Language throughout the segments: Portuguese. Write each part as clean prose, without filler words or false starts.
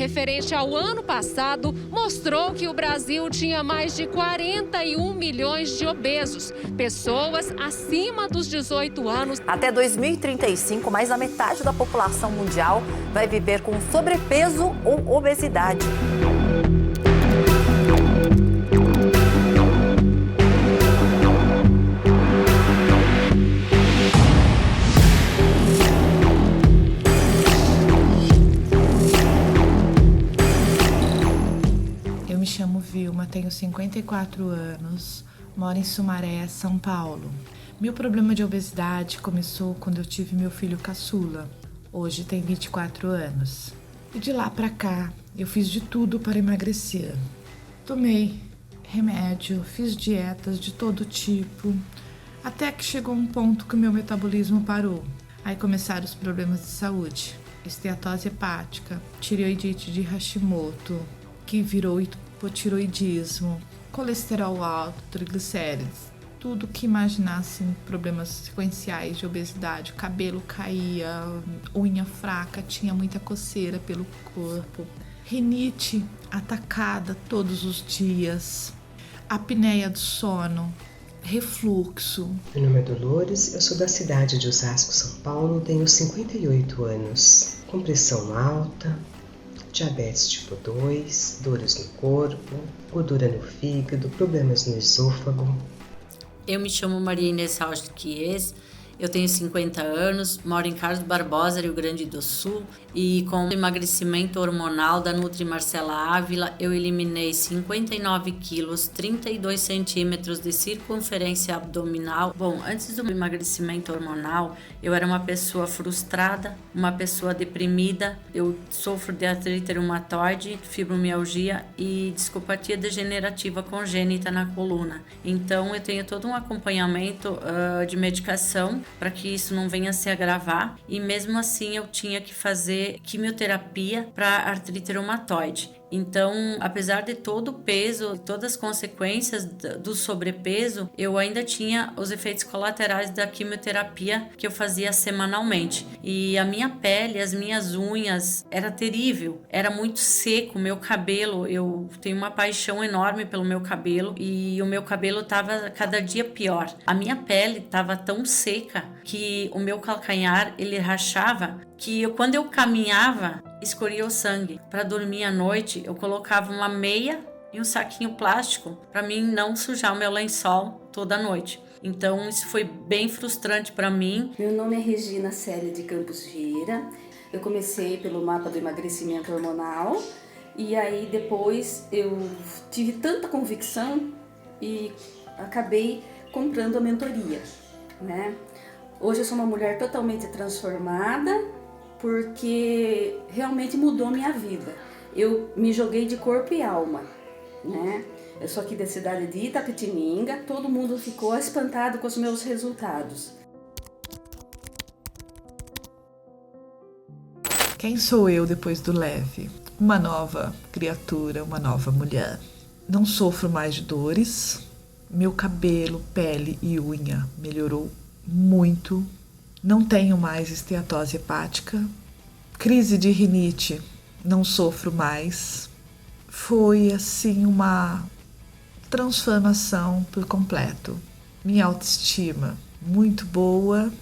referente ao ano passado mostrou que o Brasil tinha mais de 41 milhões de obesos, pessoas acima dos 18 anos. Até 2035, mais da metade da população mundial vai viver com sobrepeso ou obesidade. Eu me chamo Vilma, tenho 54 anos, moro em Sumaré, São Paulo. Meu problema de obesidade começou quando eu tive meu filho caçula. Hoje tem 24 anos. E de lá pra cá, eu fiz de tudo para emagrecer. Tomei remédio, fiz dietas de todo tipo, até que chegou um ponto que o meu metabolismo parou. Aí começaram os problemas de saúde. Esteatose hepática, tireoidite de Hashimoto, que virou hipotiroidismo, colesterol alto, triglicérides, tudo que imaginassem problemas sequenciais de obesidade. O cabelo caía, unha fraca, tinha muita coceira pelo corpo, rinite atacada todos os dias, apneia do sono, refluxo. Meu nome é Dolores, eu sou da cidade de Osasco, São Paulo, tenho 58 anos, com pressão alta, diabetes tipo 2, dores no corpo, gordura no fígado, problemas no esôfago. Eu me chamo Maria Inês Rausch-Chies, eu tenho 50 anos, moro em Carlos Barbosa, Rio Grande do Sul, e com o emagrecimento hormonal da Nutri Marcela Ávila, eu eliminei 59 quilos, 32 centímetros de circunferência abdominal. Bom, antes do emagrecimento hormonal, eu era uma pessoa frustrada, uma pessoa deprimida, eu sofro de artrite reumatoide, fibromialgia e discopatia degenerativa congênita na coluna. Então, eu tenho todo um acompanhamento de medicação para que isso não venha a se agravar, e mesmo assim eu tinha que fazer quimioterapia para artrite reumatoide. Então, apesar de todo o peso, todas as consequências do sobrepeso, eu ainda tinha os efeitos colaterais da quimioterapia que eu fazia semanalmente. E a minha pele, as minhas unhas, era terrível, era muito seco. Meu cabelo, eu tenho uma paixão enorme pelo meu cabelo e o meu cabelo estava cada dia pior. A minha pele estava tão seca que o meu calcanhar, ele rachava, que quando eu caminhava, escorria o sangue. Para dormir à noite, eu colocava uma meia e um saquinho plástico para mim não sujar o meu lençol toda noite. Então, isso foi bem frustrante para mim. Meu nome é Regina Célia de Campos Vieira. Eu comecei pelo mapa do emagrecimento hormonal e aí depois eu tive tanta convicção e acabei comprando a mentoria, né? Hoje eu sou uma mulher totalmente transformada, porque realmente mudou minha vida. Eu me joguei de corpo e alma, né? Eu sou aqui da cidade de Itapetininga, todo mundo ficou espantado com os meus resultados. Quem sou eu depois do leve? Uma nova criatura, uma nova mulher. Não sofro mais de dores, meu cabelo, pele e unha melhorou muito. Não tenho mais esteatose hepática, crise de rinite, não sofro mais. Foi assim uma transformação por completo. Minha autoestima muito boa.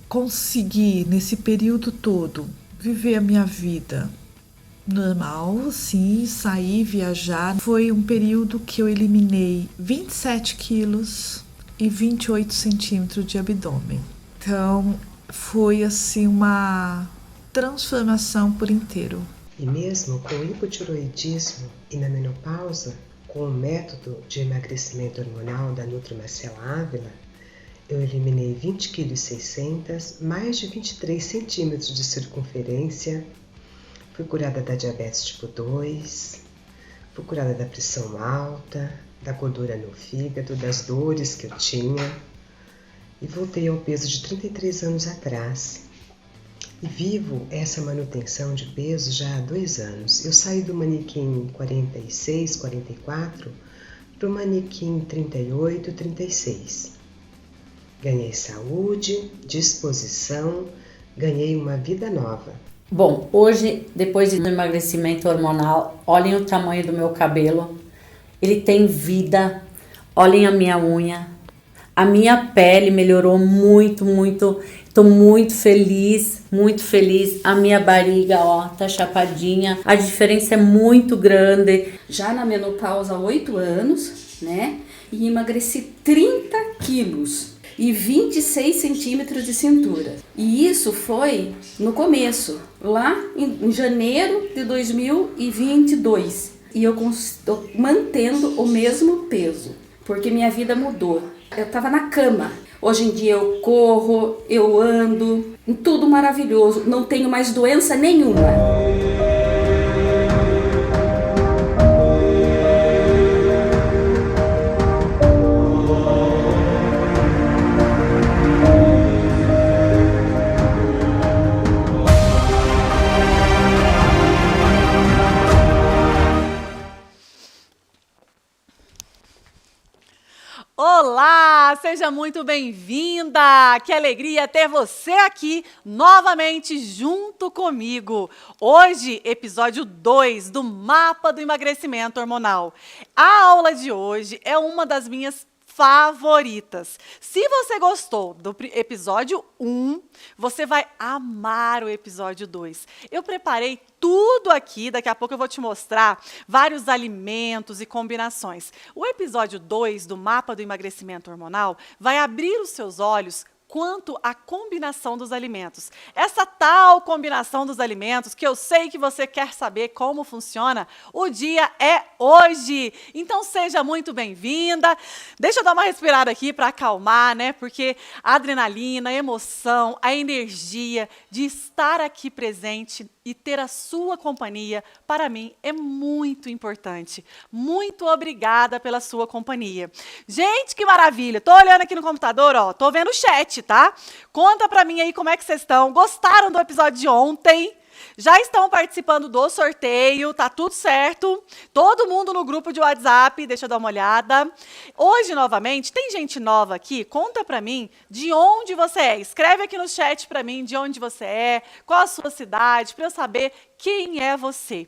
Consegui nesse período todo viver a minha vida normal, sim, sair, viajar. Foi um período que eu eliminei 27 quilos e 28 centímetros de abdômen. Então, foi assim uma transformação por inteiro. E mesmo com o hipotiroidismo e na menopausa, com o método de emagrecimento hormonal da Nutri Marcela Ávila, eu eliminei 20,6 kg, mais de 23 centímetros de circunferência, fui curada da diabetes tipo 2, fui curada da pressão alta, da gordura no fígado, das dores que eu tinha, e voltei ao peso de 33 anos atrás. E vivo essa manutenção de peso já há 2 anos. Eu saí do manequim 46, 44 para o manequim 38, 36. Ganhei saúde, disposição, ganhei uma vida nova. Bom, hoje, depois do emagrecimento hormonal, olhem o tamanho do meu cabelo. Ele tem vida. Olhem a minha unha. A minha pele melhorou muito, muito. Estou muito feliz, muito feliz. A minha barriga, ó, tá chapadinha. A diferença é muito grande. Já na menopausa há 8 anos, né? E emagreci 30 quilos e 26 centímetros de cintura. E isso foi no começo, lá em janeiro de 2022. E eu estou mantendo o mesmo peso, porque minha vida mudou. Eu estava na cama. Hoje em dia eu corro, eu ando, tudo maravilhoso. Não tenho mais doença nenhuma. Olá, seja muito bem-vinda! Que alegria ter você aqui novamente junto comigo. Hoje, episódio 2 do Mapa do Emagrecimento Hormonal. A aula de hoje é uma das minhas favoritas. Se você gostou do episódio 1, você vai amar o episódio 2. Eu preparei tudo aqui, daqui a pouco eu vou te mostrar vários alimentos e combinações. O episódio 2 do Mapa do Emagrecimento Hormonal vai abrir os seus olhos quanto à combinação dos alimentos. Essa tal combinação dos alimentos, que eu sei que você quer saber como funciona, o dia é hoje. Então seja muito bem-vinda. Deixa eu dar uma respirada aqui para acalmar, né? Porque a adrenalina, a emoção, a energia de estar aqui presente e ter a sua companhia, para mim, é muito importante. Muito obrigada pela sua companhia. Gente, que maravilha! Tô olhando aqui no computador, ó, tô vendo o chat, tá? Conta pra mim aí como é que vocês estão. Gostaram do episódio de ontem? Já estão participando do sorteio, tá tudo certo? Todo mundo no grupo de WhatsApp, deixa eu dar uma olhada. Hoje, novamente, tem gente nova aqui? Conta pra mim de onde você é. Escreve aqui no chat pra mim de onde você é, qual a sua cidade, pra eu saber quem é você.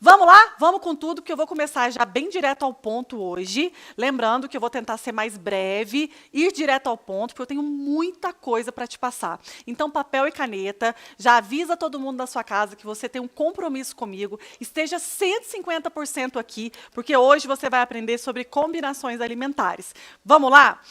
Vamos lá? Vamos com tudo, porque eu vou começar já bem direto ao ponto hoje. Lembrando que eu vou tentar ser mais breve, ir direto ao ponto, porque eu tenho muita coisa para te passar. Então, papel e caneta, já avisa todo mundo da sua casa que você tem um compromisso comigo. Esteja 150% aqui, porque hoje você vai aprender sobre combinações alimentares. Vamos lá?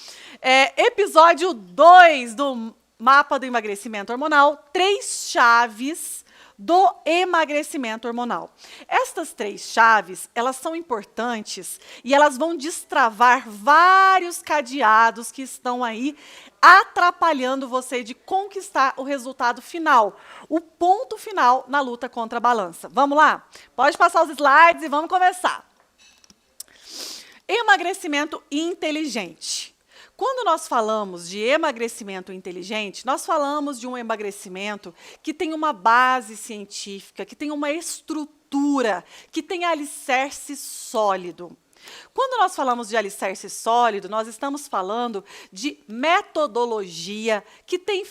Episódio 2 do Mapa do Emagrecimento Hormonal, 3 chaves do emagrecimento hormonal. Estas 3 chaves, elas são importantes e elas vão destravar vários cadeados que estão aí atrapalhando você de conquistar o resultado final, o ponto final na luta contra a balança. Vamos lá? Pode passar os slides e vamos começar. Emagrecimento inteligente. Quando nós falamos de emagrecimento inteligente, nós falamos de um emagrecimento que tem uma base científica, que tem uma estrutura, que tem alicerce sólido. Quando nós falamos de alicerce sólido, nós estamos falando de metodologia que tem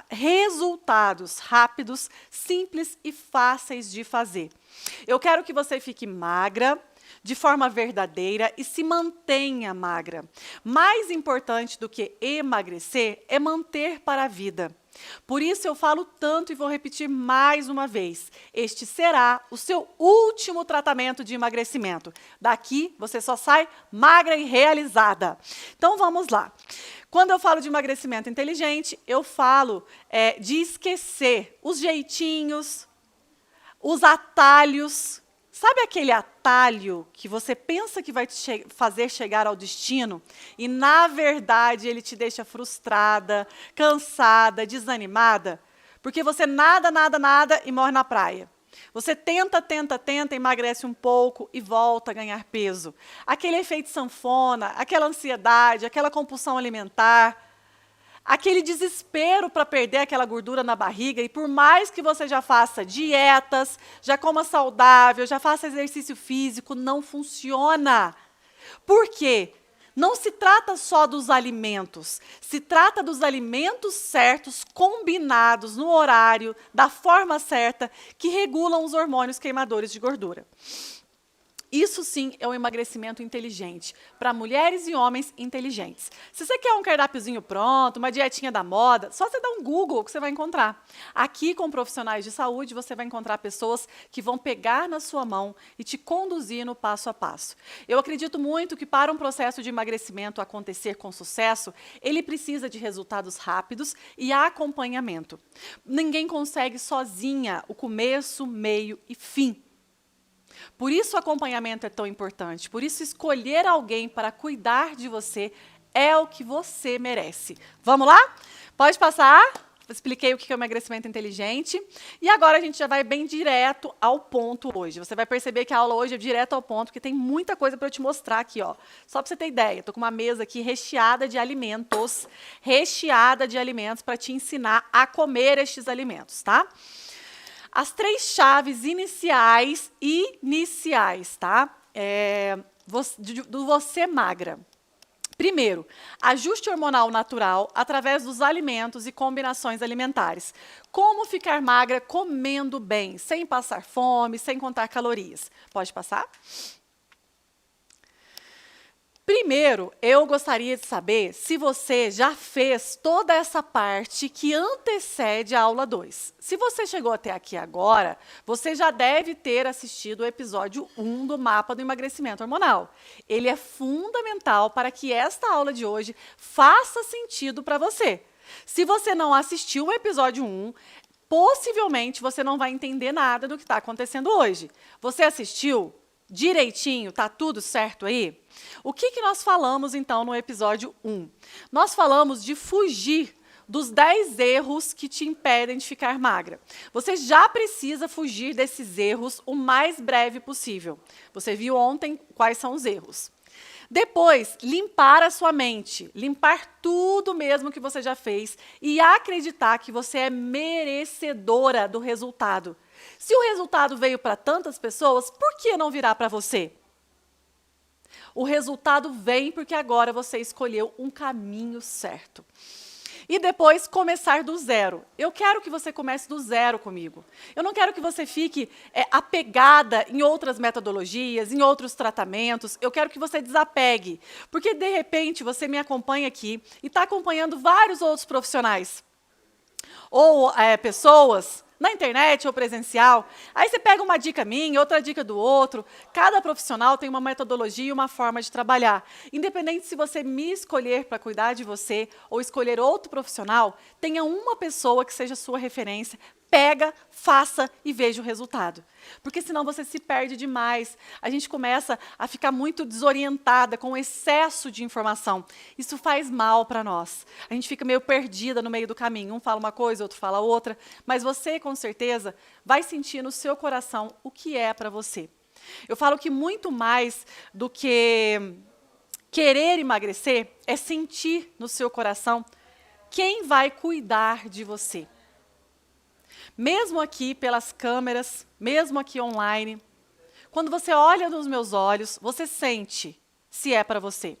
resultados rápidos, simples e fáceis de fazer. Eu quero que você fique magra, de forma verdadeira e se mantenha magra. Mais importante do que emagrecer é manter para a vida. Por isso eu falo tanto e vou repetir mais uma vez. Este será o seu último tratamento de emagrecimento. Daqui você só sai magra e realizada. Então vamos lá. Quando eu falo de emagrecimento inteligente, eu falo de esquecer os jeitinhos, os atalhos. Sabe aquele atalho que você pensa que vai te fazer chegar ao destino e, na verdade, ele te deixa frustrada, cansada, desanimada? Porque você nada e morre na praia. Você tenta, emagrece um pouco e volta a ganhar peso. Aquele efeito sanfona, aquela ansiedade, aquela compulsão alimentar, aquele desespero para perder aquela gordura na barriga, e por mais que você já faça dietas, já coma saudável, já faça exercício físico, não funciona. Por quê? Não se trata só dos alimentos, se trata dos alimentos certos, combinados no horário, da forma certa, que regulam os hormônios queimadores de gordura. Isso sim é um emagrecimento inteligente, para mulheres e homens inteligentes. Se você quer um cardápiozinho pronto, uma dietinha da moda, só você dar um Google que você vai encontrar. Aqui com profissionais de saúde, você vai encontrar pessoas que vão pegar na sua mão e te conduzir no passo a passo. Eu acredito muito que para um processo de emagrecimento acontecer com sucesso, ele precisa de resultados rápidos e acompanhamento. Ninguém consegue sozinha o começo, meio e fim. Por isso o acompanhamento é tão importante, por isso escolher alguém para cuidar de você é o que você merece. Vamos lá? Pode passar? Expliquei o que é o emagrecimento inteligente. E agora a gente já vai bem direto ao ponto hoje. Você vai perceber que a aula hoje é direto ao ponto, porque tem muita coisa para eu te mostrar aqui, ó. Só para você ter ideia, estou com uma mesa aqui recheada de alimentos para te ensinar a comer estes alimentos, tá? As 3 chaves iniciais, tá? Do você magra. Primeiro, ajuste hormonal natural através dos alimentos e combinações alimentares. Como ficar magra comendo bem, sem passar fome, sem contar calorias. Pode passar? Primeiro, eu gostaria de saber se você já fez toda essa parte que antecede a aula 2. Se você chegou até aqui agora, você já deve ter assistido o episódio 1 do Mapa do Emagrecimento Hormonal. Ele é fundamental para que esta aula de hoje faça sentido para você. Se você não assistiu o episódio 1, possivelmente você não vai entender nada do que está acontecendo hoje. Você assistiu direitinho? Tá tudo certo aí? O que nós falamos, então, no episódio 1? Nós falamos de fugir dos 10 erros que te impedem de ficar magra. Você já precisa fugir desses erros o mais breve possível. Você viu ontem quais são os erros. Depois, limpar a sua mente, limpar tudo mesmo que você já fez e acreditar que você é merecedora do resultado. Se o resultado veio para tantas pessoas, por que não virá para você? O resultado vem porque agora você escolheu um caminho certo. E depois, começar do zero. Eu quero que você comece do zero comigo. Eu não quero que você fique apegada em outras metodologias, em outros tratamentos. Eu quero que você desapegue. Porque, de repente, você me acompanha aqui e está acompanhando vários outros profissionais. Ou pessoas na internet ou presencial. Aí você pega uma dica minha, outra dica do outro. Cada profissional tem uma metodologia e uma forma de trabalhar. Independente se você me escolher para cuidar de você ou escolher outro profissional, tenha uma pessoa que seja sua referência. Pega, faça e veja o resultado. Porque senão você se perde demais. A gente começa a ficar muito desorientada com o excesso de informação. Isso faz mal para nós. A gente fica meio perdida no meio do caminho. Um fala uma coisa, outro fala outra. Mas você, com certeza, vai sentir no seu coração o que é para você. Eu falo que muito mais do que querer emagrecer é sentir no seu coração quem vai cuidar de você. Mesmo aqui pelas câmeras, mesmo aqui online, quando você olha nos meus olhos, você sente se é para você.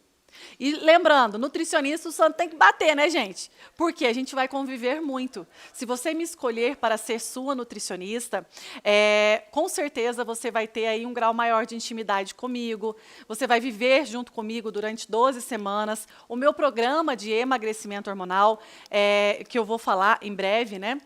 E lembrando, nutricionista, o santo tem que bater, né, gente? Porque a gente vai conviver muito. Se você me escolher para ser sua nutricionista, com certeza você vai ter aí um grau maior de intimidade comigo, você vai viver junto comigo durante 12 semanas. O meu programa de emagrecimento hormonal, que eu vou falar em breve, né?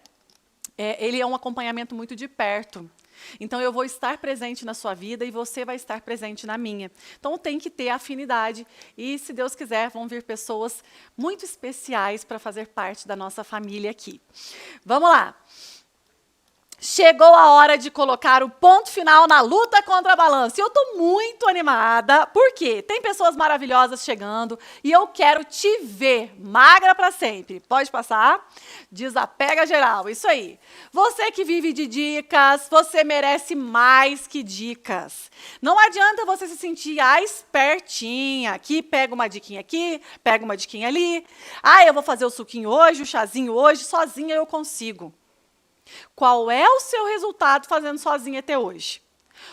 Ele é um acompanhamento muito de perto. Então, eu vou estar presente na sua vida e você vai estar presente na minha. Então, tem que ter afinidade e, se Deus quiser, vão vir pessoas muito especiais para fazer parte da nossa família aqui. Vamos lá. Chegou a hora de colocar o ponto final na luta contra a balança. E eu estou muito animada, porque tem pessoas maravilhosas chegando e eu quero te ver magra para sempre. Pode passar? Desapega geral, isso aí. Você que vive de dicas, você merece mais que dicas. Não adianta você se sentir espertinha. Aqui, pega uma diquinha aqui, pega uma diquinha ali. Eu vou fazer o suquinho hoje, o chazinho hoje, sozinha eu consigo. Qual é o seu resultado fazendo sozinha até hoje?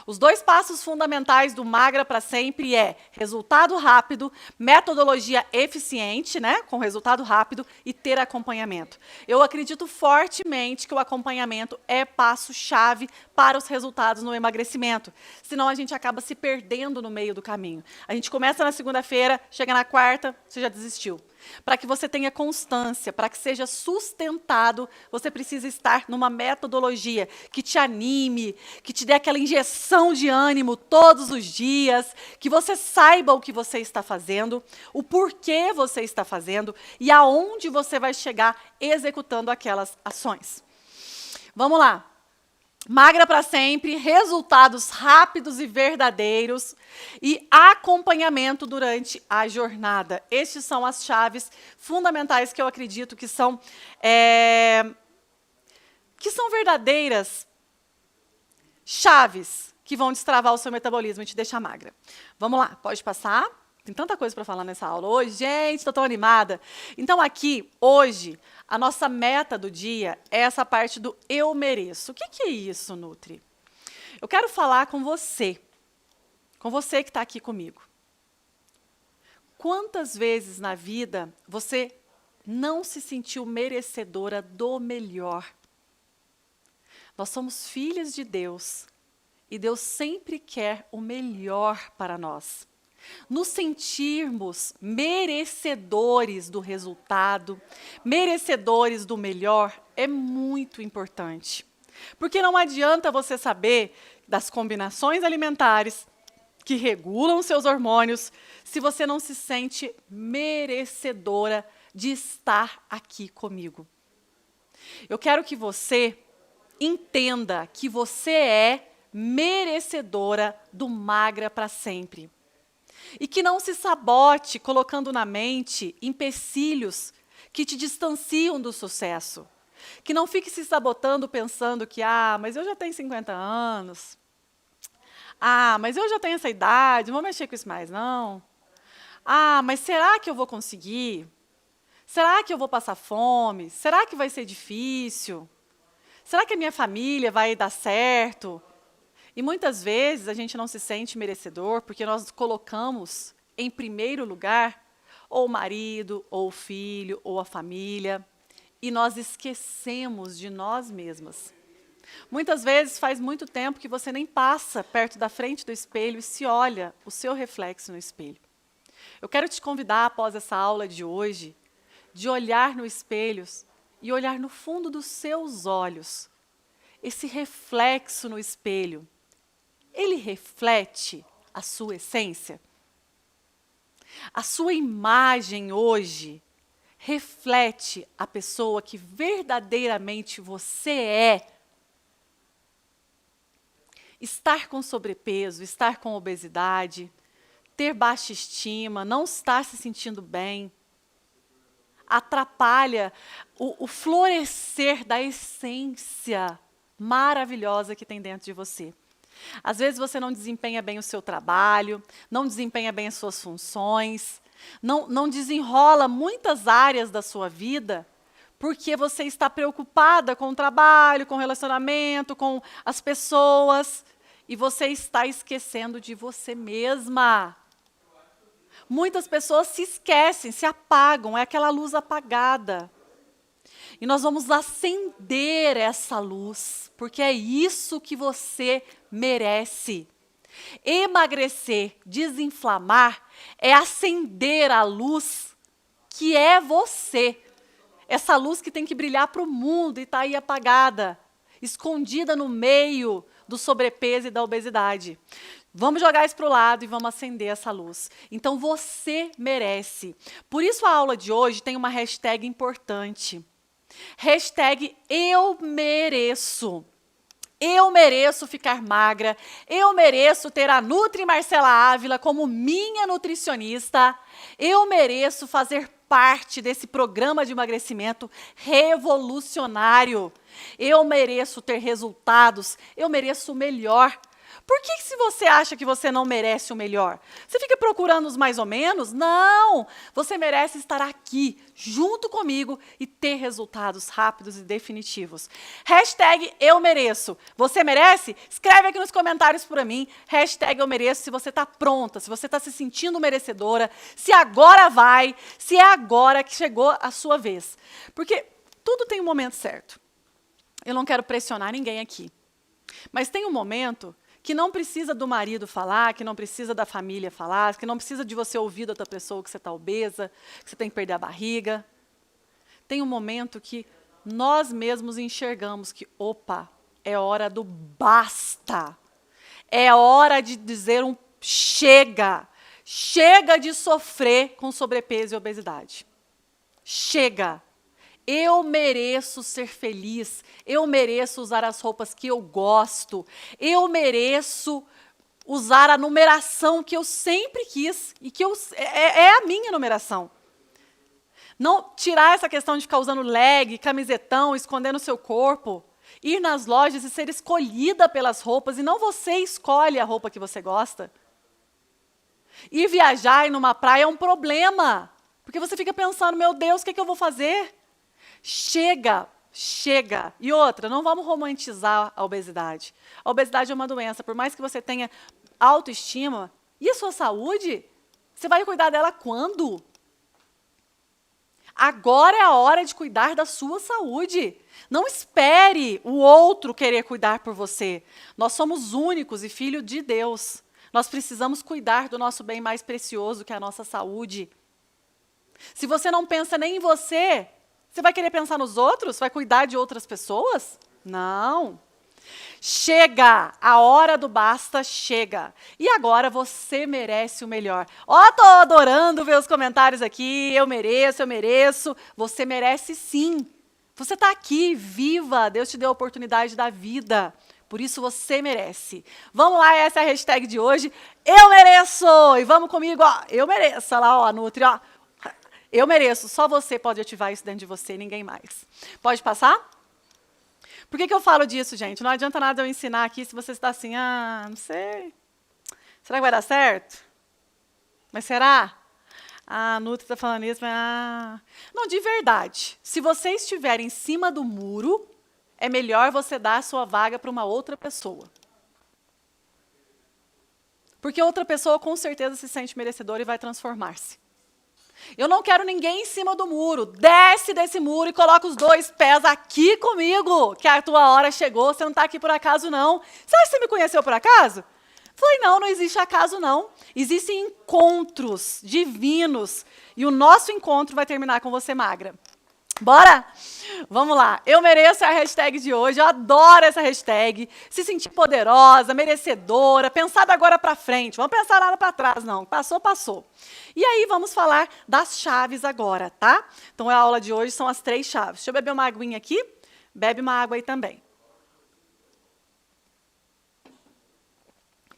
Os 2 passos fundamentais do Magra para Sempre é resultado rápido, metodologia eficiente, né, com resultado rápido e ter acompanhamento. Eu acredito fortemente que o acompanhamento é passo-chave para os resultados no emagrecimento. Senão a gente acaba se perdendo no meio do caminho. A gente começa na segunda-feira, chega na quarta, você já desistiu. Para que você tenha constância, para que seja sustentado, você precisa estar numa metodologia que te anime, que te dê aquela injeção de ânimo todos os dias, que você saiba o que você está fazendo, o porquê você está fazendo e aonde você vai chegar executando aquelas ações. Vamos lá. Magra para Sempre, resultados rápidos e verdadeiros e acompanhamento durante a jornada. Estes são as chaves fundamentais que eu acredito que são verdadeiras chaves que vão destravar o seu metabolismo e te deixar magra. Vamos lá, pode passar? Tem tanta coisa para falar nessa aula hoje. Gente, estou tão animada. Então, aqui, hoje, a nossa meta do dia é essa parte do eu mereço. O que é isso, Nutri? Eu quero falar com você que está aqui comigo. Quantas vezes na vida você não se sentiu merecedora do melhor? Nós somos filhas de Deus e Deus sempre quer o melhor para nós. Nos sentirmos merecedores do resultado, merecedores do melhor, é muito importante. Porque não adianta você saber das combinações alimentares que regulam seus hormônios se você não se sente merecedora de estar aqui comigo. Eu quero que você entenda que você é merecedora do Magra para Sempre. E que não se sabote colocando na mente empecilhos que te distanciam do sucesso. Que não fique se sabotando pensando que, mas eu já tenho 50 anos. Mas eu já tenho essa idade, não vou mexer com isso mais, não. Mas será que eu vou conseguir? Será que eu vou passar fome? Será que vai ser difícil? Será que a minha família vai dar certo? E muitas vezes a gente não se sente merecedor porque nós colocamos em primeiro lugar ou o marido, ou o filho, ou a família, e nós esquecemos de nós mesmas. Muitas vezes faz muito tempo que você nem passa perto da frente do espelho e se olha o seu reflexo no espelho. Eu quero te convidar, após essa aula de hoje, de olhar no espelho e olhar no fundo dos seus olhos. Esse reflexo no espelho, ele reflete a sua essência? A sua imagem hoje reflete a pessoa que verdadeiramente você é? Estar com sobrepeso, estar com obesidade, ter baixa estima, não estar se sentindo bem, atrapalha o florescer da essência maravilhosa que tem dentro de você. Às vezes você não desempenha bem o seu trabalho, não desempenha bem as suas funções, não desenrola muitas áreas da sua vida porque você está preocupada com o trabalho, com o relacionamento, com as pessoas, e você está esquecendo de você mesma. Muitas pessoas se esquecem, se apagam, é aquela luz apagada. E nós vamos acender essa luz, porque é isso que você merece. Emagrecer, desinflamar, é acender a luz que é você. Essa luz que tem que brilhar para o mundo e está aí apagada, escondida no meio do sobrepeso e da obesidade. Vamos jogar isso para o lado e vamos acender essa luz. Então você merece. Por isso a aula de hoje tem uma hashtag importante. Hashtag eu mereço. Eu mereço ficar magra, eu mereço ter a Nutri Marcela Ávila como minha nutricionista, eu mereço fazer parte desse programa de emagrecimento revolucionário, eu mereço ter resultados, eu mereço o melhor, Por que se você acha que você não merece o melhor? Você fica procurando os mais ou menos? Não! Você merece estar aqui, junto comigo, e ter resultados rápidos e definitivos. Hashtag eu mereço. Você merece? Escreve aqui nos comentários para mim. Hashtag eu mereço se você está pronta, se você está se sentindo merecedora, se agora vai, se é agora que chegou a sua vez. Porque tudo tem um momento certo. Eu não quero pressionar ninguém aqui. Mas tem um momento que não precisa do marido falar, que não precisa da família falar, que não precisa de você ouvir da outra pessoa que você está obesa, que você tem que perder a barriga. Tem um momento que nós mesmos enxergamos que, opa, é hora do basta. É hora de dizer um chega. Chega de sofrer com sobrepeso e obesidade. Chega. Eu mereço ser feliz, eu mereço usar as roupas que eu gosto, eu mereço usar a numeração que eu sempre quis e que é a minha numeração. Não tirar essa questão de ficar usando leg, camisetão, escondendo o seu corpo, ir nas lojas e ser escolhida pelas roupas e não você escolhe a roupa que você gosta. Ir viajar e ir numa praia é um problema, porque você fica pensando, meu Deus, o que é que eu vou fazer? Chega, chega. E outra, não vamos romantizar a obesidade. A obesidade é uma doença. Por mais que você tenha autoestima, e a sua saúde? Você vai cuidar dela quando? Agora é a hora de cuidar da sua saúde. Não espere o outro querer cuidar por você. Nós somos únicos e filhos de Deus. Nós precisamos cuidar do nosso bem mais precioso, que é a nossa saúde. Se você não pensa nem em você, você vai querer pensar nos outros? Vai cuidar de outras pessoas? Não. Chega! A hora do basta chega. E agora você merece o melhor. Ó, tô adorando ver os comentários aqui. Eu mereço, eu mereço. Você merece sim. Você está aqui, viva. Deus te deu a oportunidade da vida. Por isso você merece. Vamos lá, essa é a hashtag de hoje. Eu mereço! E vamos comigo, ó. Eu mereço. Olha lá, ó, Nutri, ó. Eu mereço, só você pode ativar isso dentro de você, ninguém mais. Pode passar? Por que eu falo disso, gente? Não adianta nada eu ensinar aqui se você está assim, não sei. Será que vai dar certo? Mas será? A Nutri está falando isso, mas... Não, de verdade. Se você estiver em cima do muro, é melhor você dar a sua vaga para uma outra pessoa. Porque outra pessoa com certeza se sente merecedora e vai transformar-se. Eu não quero ninguém em cima do muro. Desce desse muro e coloca os 2 pés aqui comigo, que a tua hora chegou, você não está aqui por acaso, não. Você acha que você me conheceu por acaso? Falei, não existe acaso, não. Existem encontros divinos e o nosso encontro vai terminar com você magra. Bora? Vamos lá. Eu mereço a hashtag de hoje. Eu adoro essa hashtag. Se sentir poderosa, merecedora, pensar da agora para frente. Vamos pensar nada para trás, não. Passou, passou. E aí vamos falar das chaves agora, tá? Então a aula de hoje são as 3 chaves. Deixa eu beber uma aguinha aqui. Bebe uma água aí também.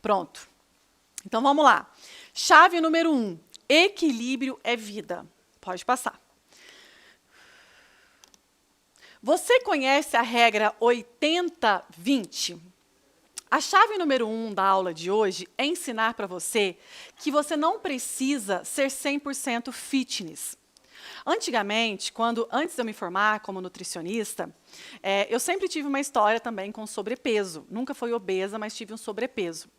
Pronto. Então vamos lá. Chave número 1. Equilíbrio é vida. Pode passar. Você conhece a regra 80-20? A chave número 1 da aula de hoje é ensinar para você que você não precisa ser 100% fitness. Antigamente, antes de eu me formar como nutricionista, eu sempre tive uma história também com sobrepeso. Nunca fui obesa, mas tive um sobrepeso.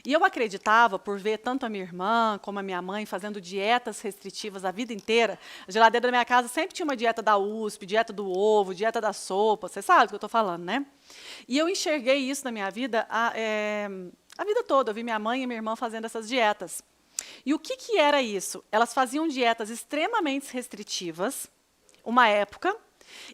E eu acreditava, por ver tanto a minha irmã como a minha mãe fazendo dietas restritivas a vida inteira, a geladeira da minha casa sempre tinha uma dieta da USP, dieta do ovo, dieta da sopa, você sabe do que eu estou falando, né? E eu enxerguei isso na minha vida a vida toda. Eu vi minha mãe e minha irmã fazendo essas dietas. E o que era isso? Elas faziam dietas extremamente restritivas, uma época,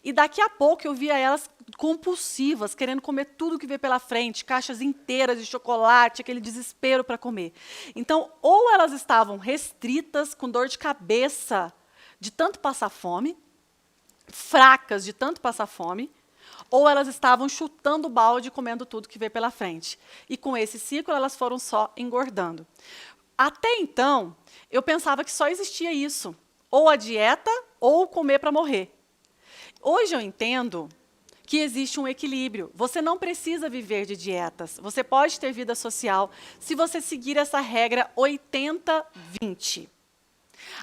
e daqui a pouco eu via elas compulsivas, querendo comer tudo que vê pela frente, caixas inteiras de chocolate, aquele desespero para comer. Então, ou elas estavam restritas, com dor de cabeça, de tanto passar fome, fracas de tanto passar fome, ou elas estavam chutando balde, comendo tudo que vê pela frente. E com esse ciclo, elas foram só engordando. Até então, eu pensava que só existia isso, ou a dieta, ou comer para morrer. Hoje eu entendo que existe um equilíbrio. Você não precisa viver de dietas. Você pode ter vida social se você seguir essa regra 80-20.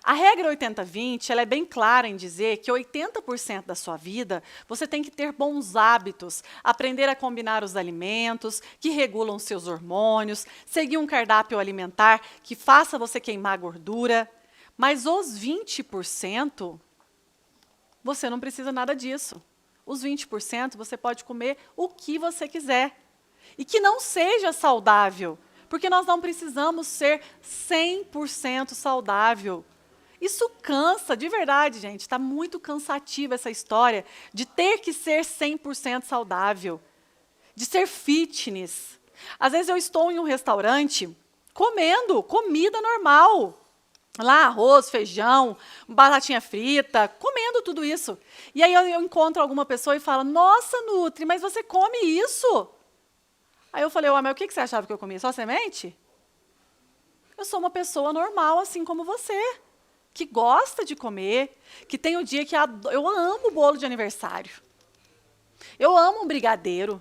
A regra 80-20, ela é bem clara em dizer que 80% da sua vida você tem que ter bons hábitos, aprender a combinar os alimentos que regulam seus hormônios, seguir um cardápio alimentar que faça você queimar gordura. Mas os 20%, você não precisa nada disso. Os 20% você pode comer o que você quiser. E que não seja saudável, porque nós não precisamos ser 100% saudável. Isso cansa, de verdade, gente. Está muito cansativa essa história de ter que ser 100% saudável, de ser fitness. Às vezes eu estou em um restaurante comendo comida normal. Lá, arroz, feijão, batatinha frita, comendo tudo isso. E aí eu encontro alguma pessoa e falo, nossa, Nutri, mas você come isso? Aí eu falei, mas o que você achava que eu comia? Só semente? Eu sou uma pessoa normal, assim como você, que gosta de comer, que tem o dia que eu amo bolo de aniversário. Eu amo um brigadeiro.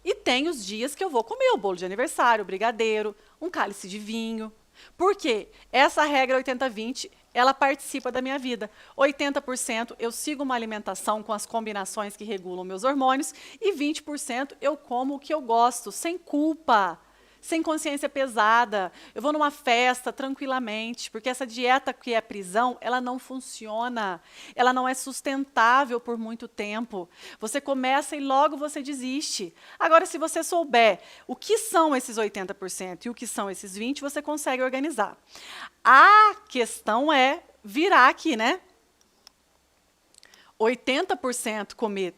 E tem os dias que eu vou comer o bolo de aniversário, o brigadeiro, um cálice de vinho. Por quê? Essa regra 80-20, ela participa da minha vida. 80% eu sigo uma alimentação com as combinações que regulam meus hormônios e 20% eu como o que eu gosto, sem culpa, sem consciência pesada. Eu vou numa festa tranquilamente, porque essa dieta que é prisão, ela não funciona. Ela não é sustentável por muito tempo. Você começa e logo você desiste. Agora, se você souber o que são esses 80% e o que são esses 20%, você consegue organizar. A questão é virar aqui, né? 80% comer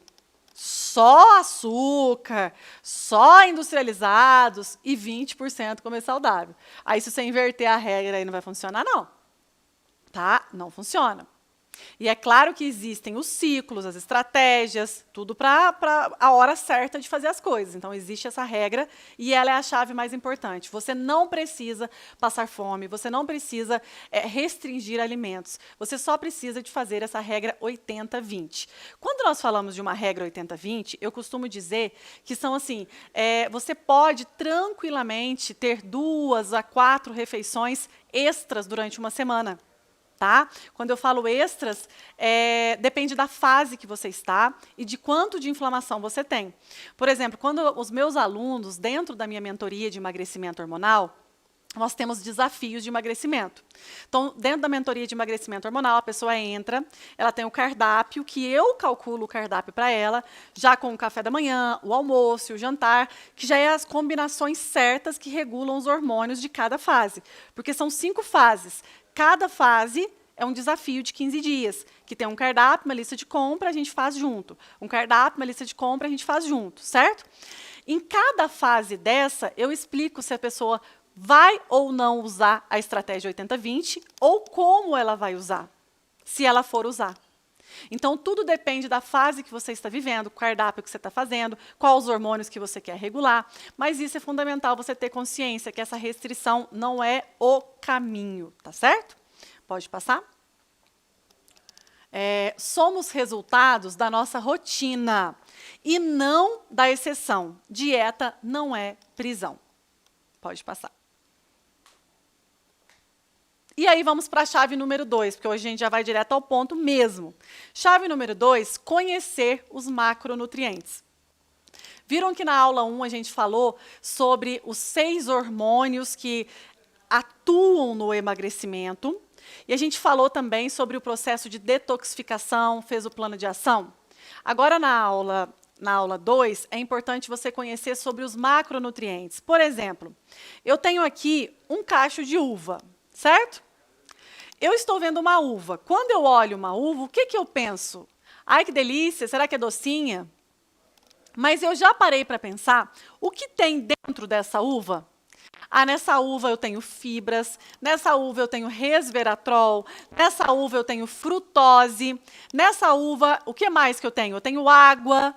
só açúcar, só industrializados e 20% comer saudável. Aí, se você inverter a regra, aí não vai funcionar, não. Tá? Não funciona. E é claro que existem os ciclos, as estratégias, tudo para a hora certa de fazer as coisas. Então, existe essa regra e ela é a chave mais importante. Você não precisa passar fome, você não precisa restringir alimentos. Você só precisa de fazer essa regra 80-20. Quando nós falamos de uma regra 80-20, eu costumo dizer que são assim, você pode tranquilamente ter 2 a 4 refeições extras durante uma semana. Tá? Quando eu falo extras, depende da fase que você está e de quanto de inflamação você tem. Por exemplo, quando os meus alunos, dentro da minha mentoria de emagrecimento hormonal, nós temos desafios de emagrecimento. Então, dentro da mentoria de emagrecimento hormonal, a pessoa entra, ela tem o cardápio, que eu calculo o cardápio para ela, já com o café da manhã, o almoço, o jantar, que já é as combinações certas que regulam os hormônios de cada fase. Porque são 5 fases. Cada fase é um desafio de 15 dias, que tem um cardápio, uma lista de compra, a gente faz junto. Um cardápio, uma lista de compra, a gente faz junto, certo? Em cada fase dessa, eu explico se a pessoa vai ou não usar a estratégia 80-20 ou como ela vai usar, se ela for usar. Então, tudo depende da fase que você está vivendo, o cardápio que você está fazendo, quais os hormônios que você quer regular. Mas isso é fundamental, você ter consciência que essa restrição não é o caminho, tá certo? Pode passar? Somos resultados da nossa rotina e não da exceção. Dieta não é prisão. Pode passar. E aí vamos para a chave número 2, porque hoje a gente já vai direto ao ponto mesmo. Chave número 2, conhecer os macronutrientes. Viram que na aula 1 a gente falou sobre os 6 hormônios que atuam no emagrecimento. E a gente falou também sobre o processo de detoxificação, fez o plano de ação. Agora na aula 2, é importante você conhecer sobre os macronutrientes. Por exemplo, eu tenho aqui um cacho de uva, certo? Eu estou vendo uma uva. Quando eu olho uma uva, o que eu penso? Ai, que delícia, será que é docinha? Mas eu já parei para pensar o que tem dentro dessa uva? Nessa uva eu tenho fibras, nessa uva eu tenho resveratrol, nessa uva eu tenho frutose, nessa uva, o que mais que eu tenho? Eu tenho água.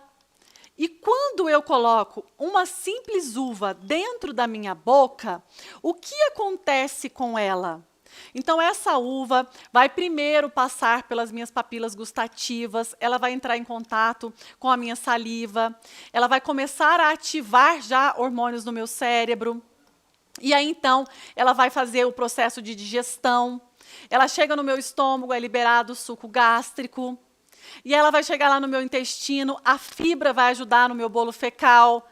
E quando eu coloco uma simples uva dentro da minha boca, o que acontece com ela? Então, essa uva vai primeiro passar pelas minhas papilas gustativas, ela vai entrar em contato com a minha saliva, ela vai começar a ativar já hormônios no meu cérebro, e aí, então, ela vai fazer o processo de digestão, ela chega no meu estômago, é liberado o suco gástrico, e ela vai chegar lá no meu intestino, a fibra vai ajudar no meu bolo fecal,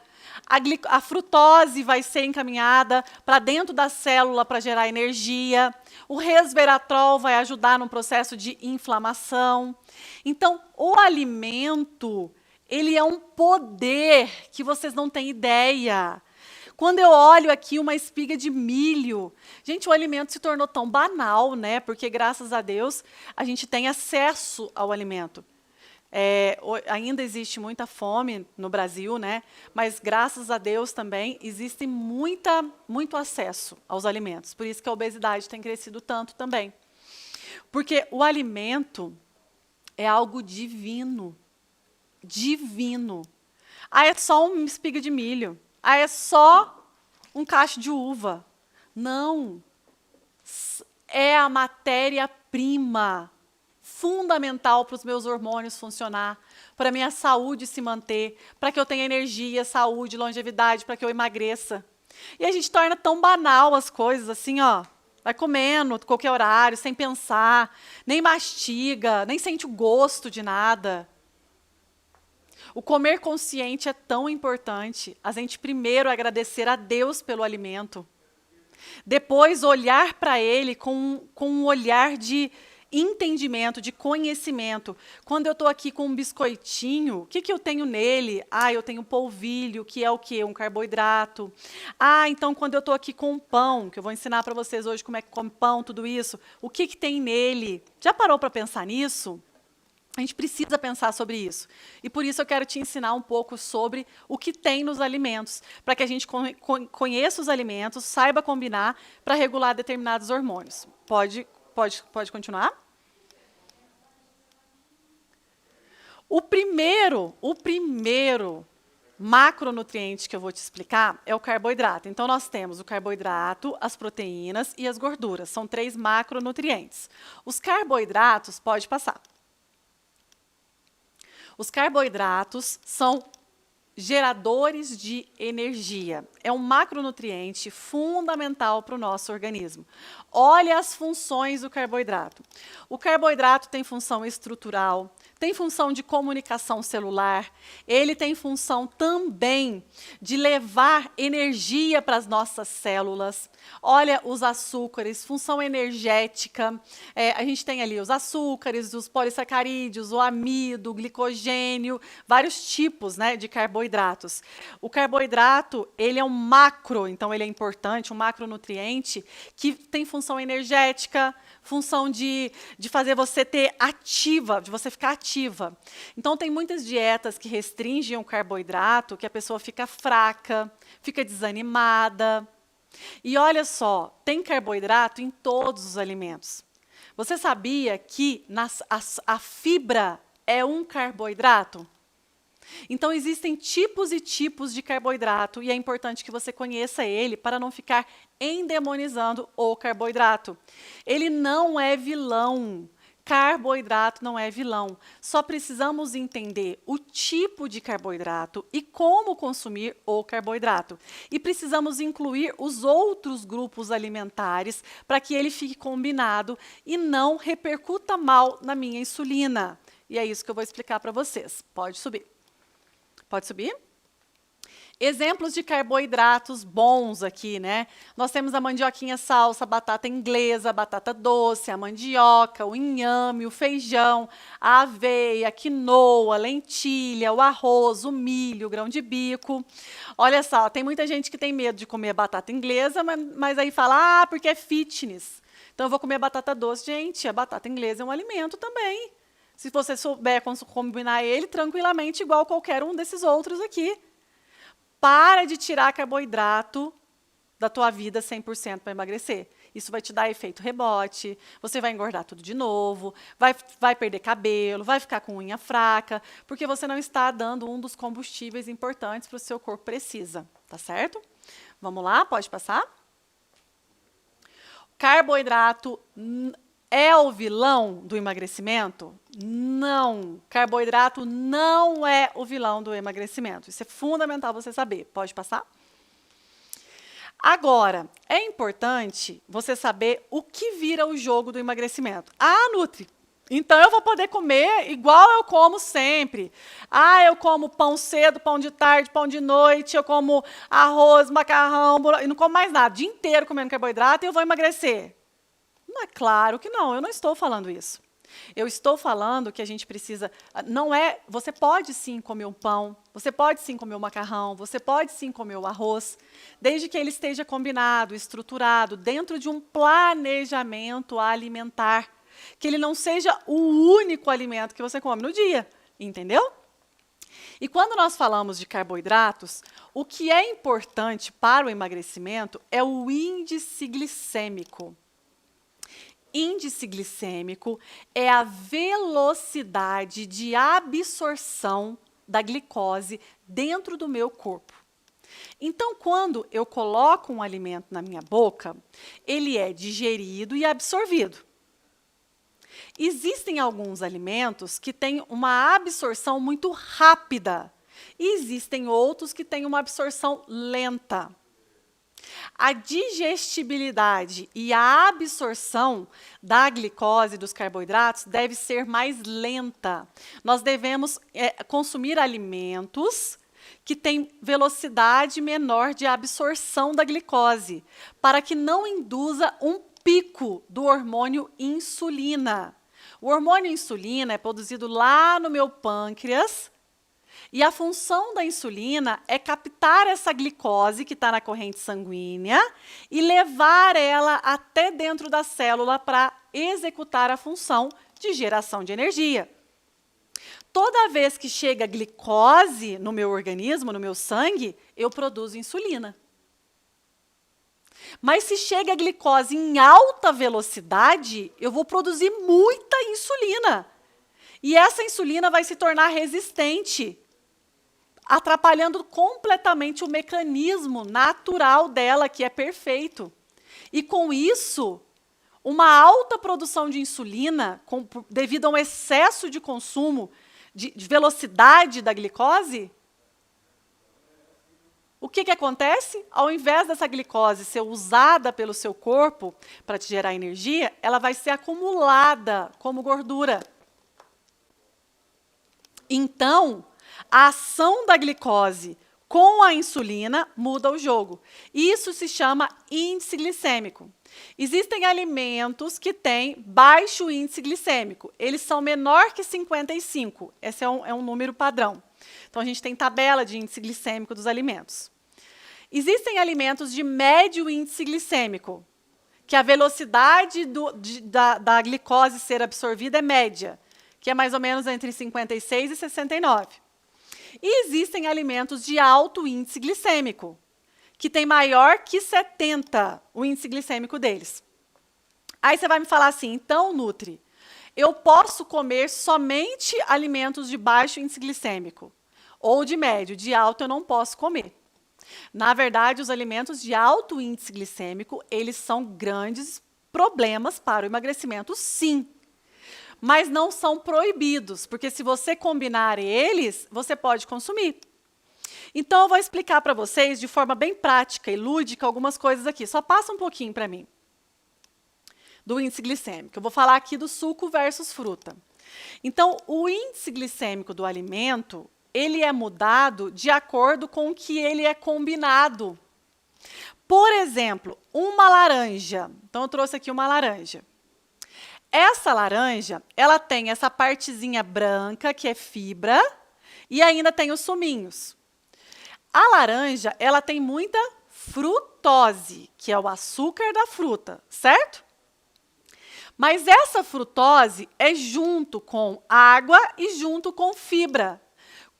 a frutose vai ser encaminhada para dentro da célula para gerar energia. O resveratrol vai ajudar no processo de inflamação. Então, o alimento, ele é um poder que vocês não têm ideia. Quando eu olho aqui uma espiga de milho, gente, o alimento se tornou tão banal, né? Porque, graças a Deus, a gente tem acesso ao alimento. Ainda existe muita fome no Brasil, né? Mas graças a Deus também existe muito acesso aos alimentos. Por isso que a obesidade tem crescido tanto também. Porque o alimento é algo divino. Divino. Ah, é só uma espiga de milho. Ah, é só um cacho de uva. Não. É a matéria-prima fundamental para os meus hormônios funcionar, para a minha saúde se manter, para que eu tenha energia, saúde, longevidade, para que eu emagreça. E a gente torna tão banal as coisas, assim, ó, vai comendo qualquer horário, sem pensar, nem mastiga, nem sente o gosto de nada. O comer consciente é tão importante. A gente primeiro agradecer a Deus pelo alimento, depois olhar para ele com um olhar de entendimento, de conhecimento. Quando eu estou aqui com um biscoitinho, o que eu tenho nele? Ah, eu tenho polvilho, que é o quê? Um carboidrato. Ah, então quando eu estou aqui com um pão, que eu vou ensinar para vocês hoje como é que come pão, tudo isso, o que tem nele? Já parou para pensar nisso? A gente precisa pensar sobre isso. E por isso eu quero te ensinar um pouco sobre o que tem nos alimentos, para que a gente conheça os alimentos, saiba combinar para regular determinados hormônios. Pode continuar? O primeiro macronutriente que eu vou te explicar é o carboidrato. Então, nós temos o carboidrato, as proteínas e as gorduras. São 3 macronutrientes. Os carboidratos, pode passar. Os carboidratos são geradores de energia. É um macronutriente fundamental para o nosso organismo. Olha as funções do carboidrato. O carboidrato tem função estrutural, tem função de comunicação celular, ele tem função também de levar energia para as nossas células. Olha os açúcares, função energética. A gente tem ali os açúcares, os polissacarídeos, o amido, o glicogênio, vários tipos, né, de carboidratos. O carboidrato, ele é um macro, então ele é importante, um macronutriente que tem função energética, função de fazer você ter ativa, de você ficar ativa. Então, tem muitas dietas que restringem o carboidrato, que a pessoa fica fraca, fica desanimada. E olha só, tem carboidrato em todos os alimentos. Você sabia que a fibra é um carboidrato? Então, existem tipos e tipos de carboidrato e é importante que você conheça ele para não ficar endemonizando o carboidrato. Ele não é vilão. Carboidrato não é vilão. Só precisamos entender o tipo de carboidrato e como consumir o carboidrato. E precisamos incluir os outros grupos alimentares para que ele fique combinado e não repercuta mal na minha insulina. E é isso que eu vou explicar para vocês. Pode subir. Pode subir? Exemplos de carboidratos bons aqui, né? Nós temos a mandioquinha salsa, a batata inglesa, a batata doce, a mandioca, o inhame, o feijão, a aveia, a quinoa, a lentilha, o arroz, o milho, o grão de bico. Olha só, tem muita gente que tem medo de comer batata inglesa, mas aí fala, porque é fitness. Então eu vou comer batata doce. Gente, a batata inglesa é um alimento também. Se você souber combinar ele tranquilamente, igual qualquer um desses outros aqui. Para de tirar carboidrato da tua vida 100% para emagrecer. Isso vai te dar efeito rebote, você vai engordar tudo de novo, vai perder cabelo, vai ficar com unha fraca, porque você não está dando um dos combustíveis importantes para o seu corpo precisa, tá certo? Vamos lá, pode passar? Carboidrato é o vilão do emagrecimento? Não. Carboidrato não é o vilão do emagrecimento. Isso é fundamental você saber. Pode passar? Agora, é importante você saber o que vira o jogo do emagrecimento. Ah, Nutri, então eu vou poder comer igual eu como sempre. Ah, eu como pão cedo, pão de tarde, pão de noite, eu como arroz, macarrão, e não como mais nada. O dia inteiro comendo carboidrato e eu vou emagrecer. Não é claro que não, eu não estou falando isso. Eu estou falando que a gente precisa, não é, você pode sim comer um pão, você pode sim comer um macarrão, você pode sim comer o arroz, desde que ele esteja combinado, estruturado, dentro de um planejamento alimentar, que ele não seja o único alimento que você come no dia, entendeu? E quando nós falamos de carboidratos, o que é importante para o emagrecimento é o índice glicêmico. Índice glicêmico é a velocidade de absorção da glicose dentro do meu corpo. Então, quando eu coloco um alimento na minha boca, ele é digerido e absorvido. Existem alguns alimentos que têm uma absorção muito rápida e existem outros que têm uma absorção lenta. A digestibilidade e a absorção da glicose dos carboidratos deve ser mais lenta. Nós devemos consumir alimentos que têm velocidade menor de absorção da glicose, para que não induza um pico do hormônio insulina. O hormônio insulina é produzido lá no meu pâncreas, e a função da insulina é captar essa glicose que está na corrente sanguínea e levar ela até dentro da célula para executar a função de geração de energia. Toda vez que chega glicose no meu organismo, no meu sangue, eu produzo insulina. Mas se chega glicose em alta velocidade, eu vou produzir muita insulina. E essa insulina vai se tornar resistente, atrapalhando completamente o mecanismo natural dela, que é perfeito. E com isso, uma alta produção de insulina, devido a um excesso de consumo, de velocidade da glicose, o que acontece? Ao invés dessa glicose ser usada pelo seu corpo para te gerar energia, ela vai ser acumulada como gordura. Então, a ação da glicose com a insulina muda o jogo. Isso se chama índice glicêmico. Existem alimentos que têm baixo índice glicêmico. Eles são menor que 55. Esse é um número padrão. Então, a gente tem tabela de índice glicêmico dos alimentos. Existem alimentos de médio índice glicêmico, que a velocidade da glicose ser absorvida é média, que é mais ou menos entre 56 e 69. E existem alimentos de alto índice glicêmico, que tem maior que 70 o índice glicêmico deles. Aí você vai me falar assim, então, Nutri, eu posso comer somente alimentos de baixo índice glicêmico, ou de médio, de alto eu não posso comer. Na verdade, os alimentos de alto índice glicêmico, eles são grandes problemas para o emagrecimento, sim. Mas não são proibidos, porque se você combinar eles, você pode consumir. Então, eu vou explicar para vocês, de forma bem prática e lúdica, algumas coisas aqui. Só passa um pouquinho para mim do índice glicêmico. Eu vou falar aqui do suco versus fruta. Então, o índice glicêmico do alimento, ele é mudado de acordo com o que ele é combinado. Por exemplo, uma laranja. Então, eu trouxe aqui uma laranja. Essa laranja, ela tem essa partezinha branca, que é fibra, e ainda tem os suminhos. A laranja, ela tem muita frutose, que é o açúcar da fruta, certo? Mas essa frutose é junto com água e junto com fibra.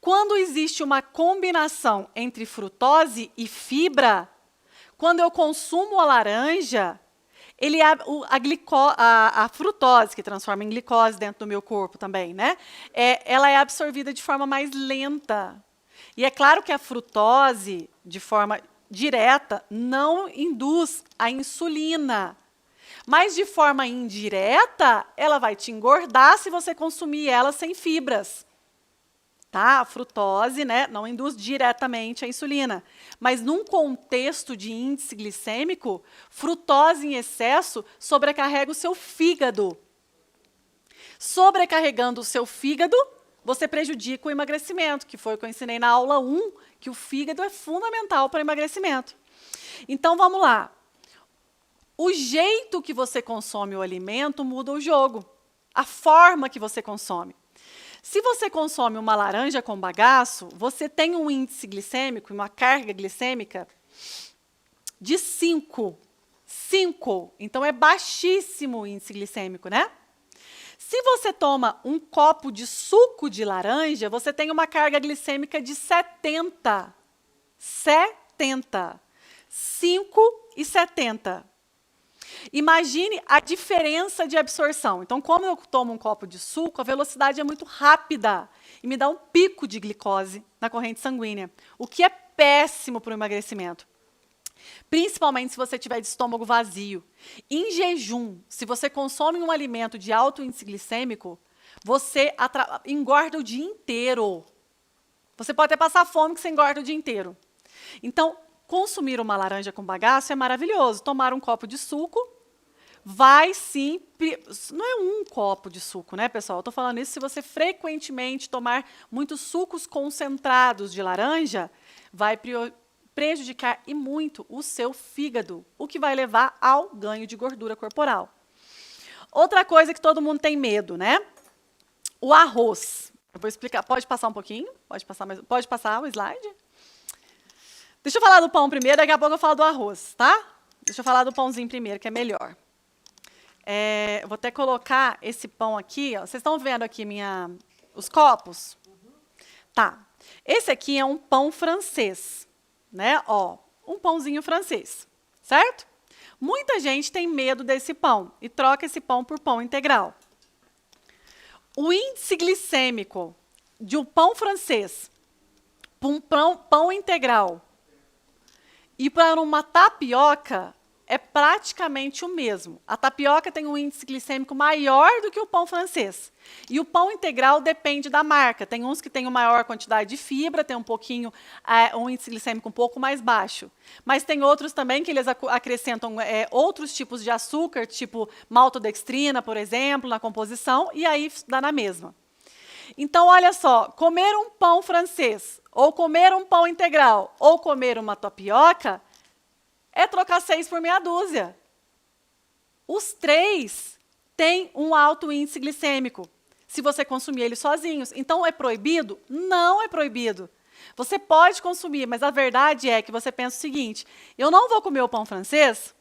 Quando existe uma combinação entre frutose e fibra, quando eu consumo a laranja, a frutose, que transforma em glicose dentro do meu corpo também, né? Ela é absorvida de forma mais lenta. E é claro que a frutose, de forma direta, não induz a insulina. Mas de forma indireta, ela vai te engordar se você consumir ela sem fibras. Tá? A frutose, né, não induz diretamente a insulina. Mas num contexto de índice glicêmico, frutose em excesso sobrecarrega o seu fígado. Sobrecarregando o seu fígado, você prejudica o emagrecimento, que foi o que eu ensinei na aula 1, que o fígado é fundamental para o emagrecimento. Então, vamos lá. O jeito que você consome o alimento muda o jogo. A forma que você consome. Se você consome uma laranja com bagaço, você tem um índice glicêmico, uma carga glicêmica de 5. 5. Então, é baixíssimo o índice glicêmico, né? Se você toma um copo de suco de laranja, você tem uma carga glicêmica de 70. 70. 5 e 70. Imagine a diferença de absorção. Então, como eu tomo um copo de suco, a velocidade é muito rápida e me dá um pico de glicose na corrente sanguínea, o que é péssimo para o emagrecimento. Principalmente se você tiver de estômago vazio. Em jejum, se você consome um alimento de alto índice glicêmico, você engorda o dia inteiro. Você pode até passar fome que você engorda o dia inteiro. Então, consumir uma laranja com bagaço é maravilhoso. Tomar um copo de suco vai sim... Não é um copo de suco, né, pessoal? Eu estou falando isso se você frequentemente tomar muitos sucos concentrados de laranja, vai prejudicar e muito o seu fígado, o que vai levar ao ganho de gordura corporal. Outra coisa que todo mundo tem medo, né? O arroz. Eu vou explicar. Pode passar um pouquinho? Pode passar o slide? Deixa eu falar do pão primeiro, daqui a pouco eu falo do arroz, tá? Deixa eu falar do pãozinho primeiro, que é melhor. Eu vou até colocar esse pão aqui, ó. Vocês estão vendo aqui os copos? Tá. Esse aqui é um pão francês, né? Ó, um pãozinho francês, certo? Muita gente tem medo desse pão e troca esse pão por pão integral. O índice glicêmico de um pão francês para um pão integral e para uma tapioca é praticamente o mesmo. A tapioca tem um índice glicêmico maior do que o pão francês. E o pão integral depende da marca. Tem uns que têm uma maior quantidade de fibra, tem um índice glicêmico um pouco mais baixo. Mas tem outros também que eles acrescentam outros tipos de açúcar, tipo maltodextrina, por exemplo, na composição, e aí dá na mesma. Então, olha só, comer um pão francês, ou comer um pão integral, ou comer uma tapioca, é trocar 6 por meia dúzia. Os 3 têm um alto índice glicêmico, se você consumir eles sozinhos. Então, é proibido? Não é proibido. Você pode consumir, mas a verdade é que você pensa o seguinte, eu não vou comer o pão francês,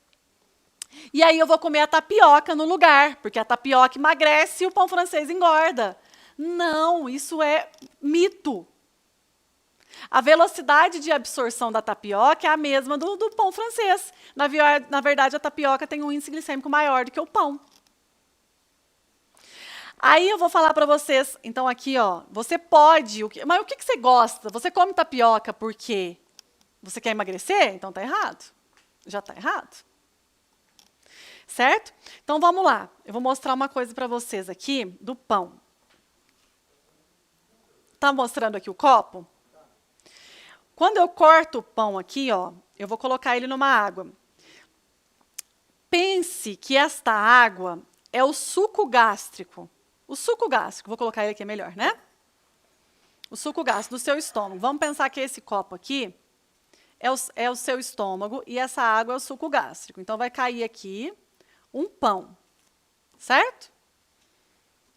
e aí eu vou comer a tapioca no lugar, porque a tapioca emagrece e o pão francês engorda. Não, isso é mito. A velocidade de absorção da tapioca é a mesma do pão francês. Na verdade, a tapioca tem um índice glicêmico maior do que o pão. Aí eu vou falar para vocês, então aqui, ó, você pode, mas o que você gosta? Você come tapioca porque você quer emagrecer? Então tá errado. Já tá errado. Certo? Então vamos lá. Eu vou mostrar uma coisa para vocês aqui do pão. Tá mostrando aqui o copo? Quando eu corto o pão aqui, ó, eu vou colocar ele numa água. Pense que esta água é o suco gástrico. O suco gástrico, vou colocar ele aqui melhor, né? O suco gástrico do seu estômago. Vamos pensar que esse copo aqui é o seu estômago e essa água é o suco gástrico. Então, vai cair aqui um pão, certo?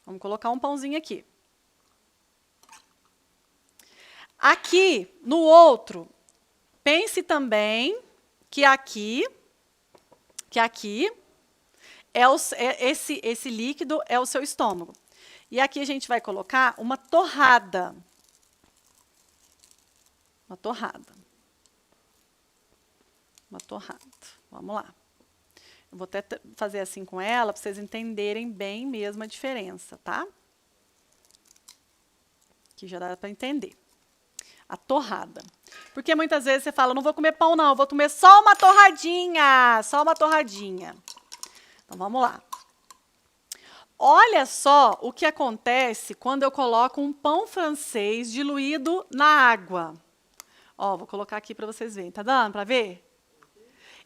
Vamos colocar um pãozinho aqui. Aqui, no outro, pense também que esse líquido é o seu estômago. E aqui a gente vai colocar uma torrada. Uma torrada. Uma torrada. Vamos lá. Eu vou até fazer assim com ela, para vocês entenderem bem mesmo a diferença, tá? Aqui já dá para entender. A torrada. Porque muitas vezes você fala, não vou comer pão não, vou comer só uma torradinha, só uma torradinha. Então, vamos lá. Olha só o que acontece quando eu coloco um pão francês diluído na água. Ó, vou colocar aqui para vocês verem. Tá dando para ver?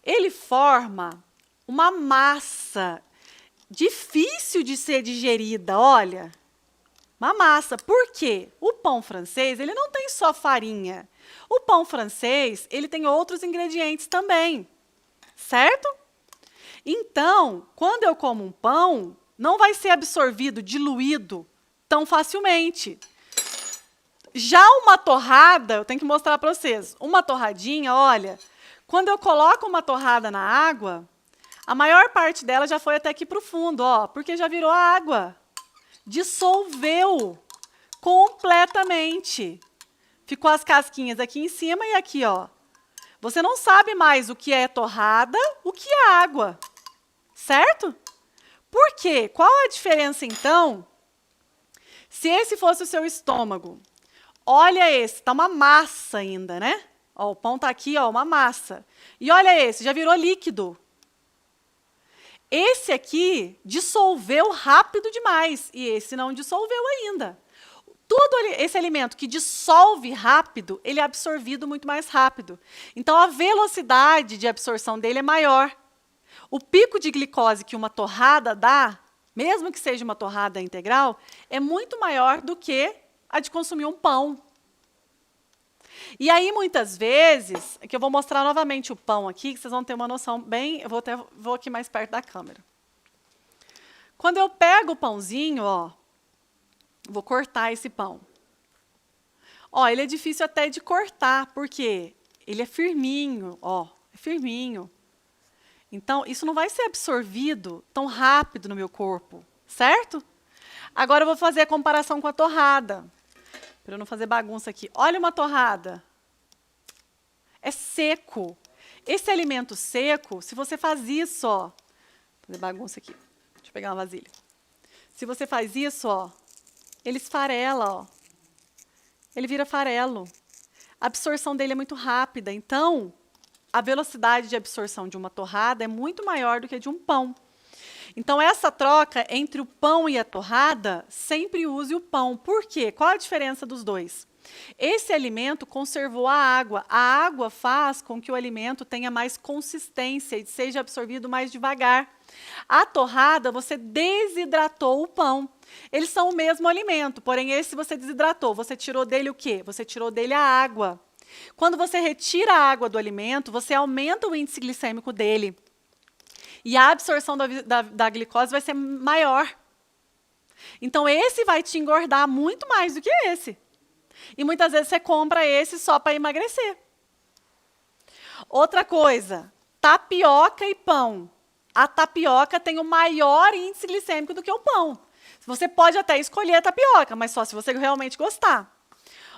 Ele forma uma massa difícil de ser digerida, olha. Uma massa. Por quê? O pão francês, ele não tem só farinha. O pão francês, ele tem outros ingredientes também. Certo? Então, quando eu como um pão, não vai ser absorvido, diluído tão facilmente. Já uma torrada, eu tenho que mostrar para vocês. Uma torradinha, olha, quando eu coloco uma torrada na água, a maior parte dela já foi até aqui para o fundo, ó, porque já virou água. Dissolveu completamente. Ficou as casquinhas aqui em cima e aqui, ó. Você não sabe mais o que é torrada, o que é água. Certo? Por quê? Qual a diferença, então? Se esse fosse o seu estômago, olha esse, tá uma massa ainda, né? Ó, o pão tá aqui, ó, uma massa. E olha esse, já virou líquido. Esse aqui dissolveu rápido demais e esse não dissolveu ainda. Todo esse alimento que dissolve rápido, ele é absorvido muito mais rápido. Então, a velocidade de absorção dele é maior. O pico de glicose que uma torrada dá, mesmo que seja uma torrada integral, é muito maior do que a de consumir um pão. E aí, muitas vezes, é que eu vou mostrar novamente o pão aqui, que vocês vão ter uma noção bem... Eu vou aqui mais perto da câmera. Quando eu pego o pãozinho, ó, vou cortar esse pão. Ó, ele é difícil até de cortar, porque ele é firminho, ó, é firminho. Então, isso não vai ser absorvido tão rápido no meu corpo, certo? Agora eu vou fazer a comparação com a torrada. Para eu não fazer bagunça aqui. Olha uma torrada. É seco. Esse alimento seco, se você faz isso, ó. Vou fazer bagunça aqui. Deixa eu pegar uma vasilha. Se você faz isso, ó, ele esfarela, ó. Ele vira farelo. A absorção dele é muito rápida. Então, a velocidade de absorção de uma torrada é muito maior do que a de um pão. Então, essa troca entre o pão e a torrada, sempre use o pão. Por quê? Qual a diferença dos dois? Esse alimento conservou a água. A água faz com que o alimento tenha mais consistência e seja absorvido mais devagar. A torrada, você desidratou o pão. Eles são o mesmo alimento, porém esse você desidratou. Você tirou dele o quê? Você tirou dele a água. Quando você retira a água do alimento, você aumenta o índice glicêmico dele. E a absorção da glicose vai ser maior. Então, esse vai te engordar muito mais do que esse. E muitas vezes você compra esse só para emagrecer. Outra coisa, tapioca e pão. A tapioca tem o maior índice glicêmico do que o pão. Você pode até escolher a tapioca, mas só se você realmente gostar.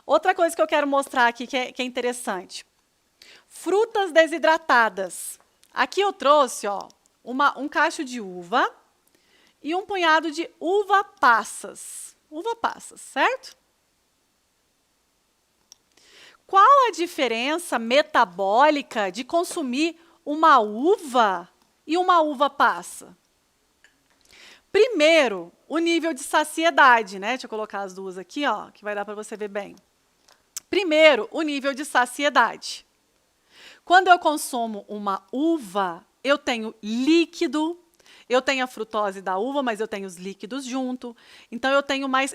Outra coisa que eu quero mostrar aqui que é interessante. Frutas desidratadas. Aqui eu trouxe, ó, um cacho de uva e um punhado de uva passas. Uva passas, certo? Qual a diferença metabólica de consumir uma uva e uma uva passa? Primeiro, o nível de saciedade, né? Deixa eu colocar as duas aqui, ó, que vai dar para você ver bem. Primeiro, o nível de saciedade. Quando eu consumo uma uva, eu tenho líquido, eu tenho a frutose da uva, mas eu tenho os líquidos junto. Então,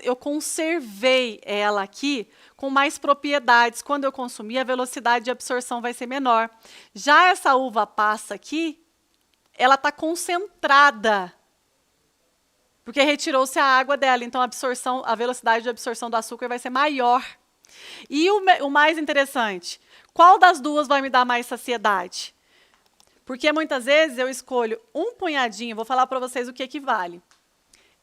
eu conservei ela aqui com mais propriedades. Quando eu consumir, a velocidade de absorção vai ser menor. Já essa uva passa aqui, ela está concentrada, porque retirou-se a água dela. Então, a velocidade de absorção do açúcar vai ser maior. E o mais interessante, qual das duas vai me dar mais saciedade? Porque muitas vezes eu escolho um punhadinho, vou falar para vocês o que equivale.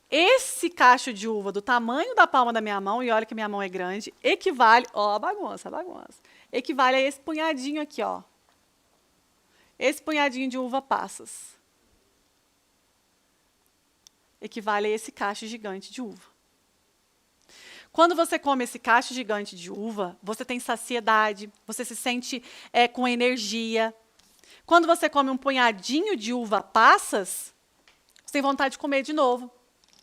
Esse cacho de uva do tamanho da palma da minha mão, e olha que minha mão é grande, equivale, ó, bagunça, equivale a esse punhadinho aqui, ó. Esse punhadinho de uva passas. Equivale a esse cacho gigante de uva. Quando você come esse cacho gigante de uva, você tem saciedade, você se sente com energia. Quando você come um punhadinho de uva passas, você tem vontade de comer de novo.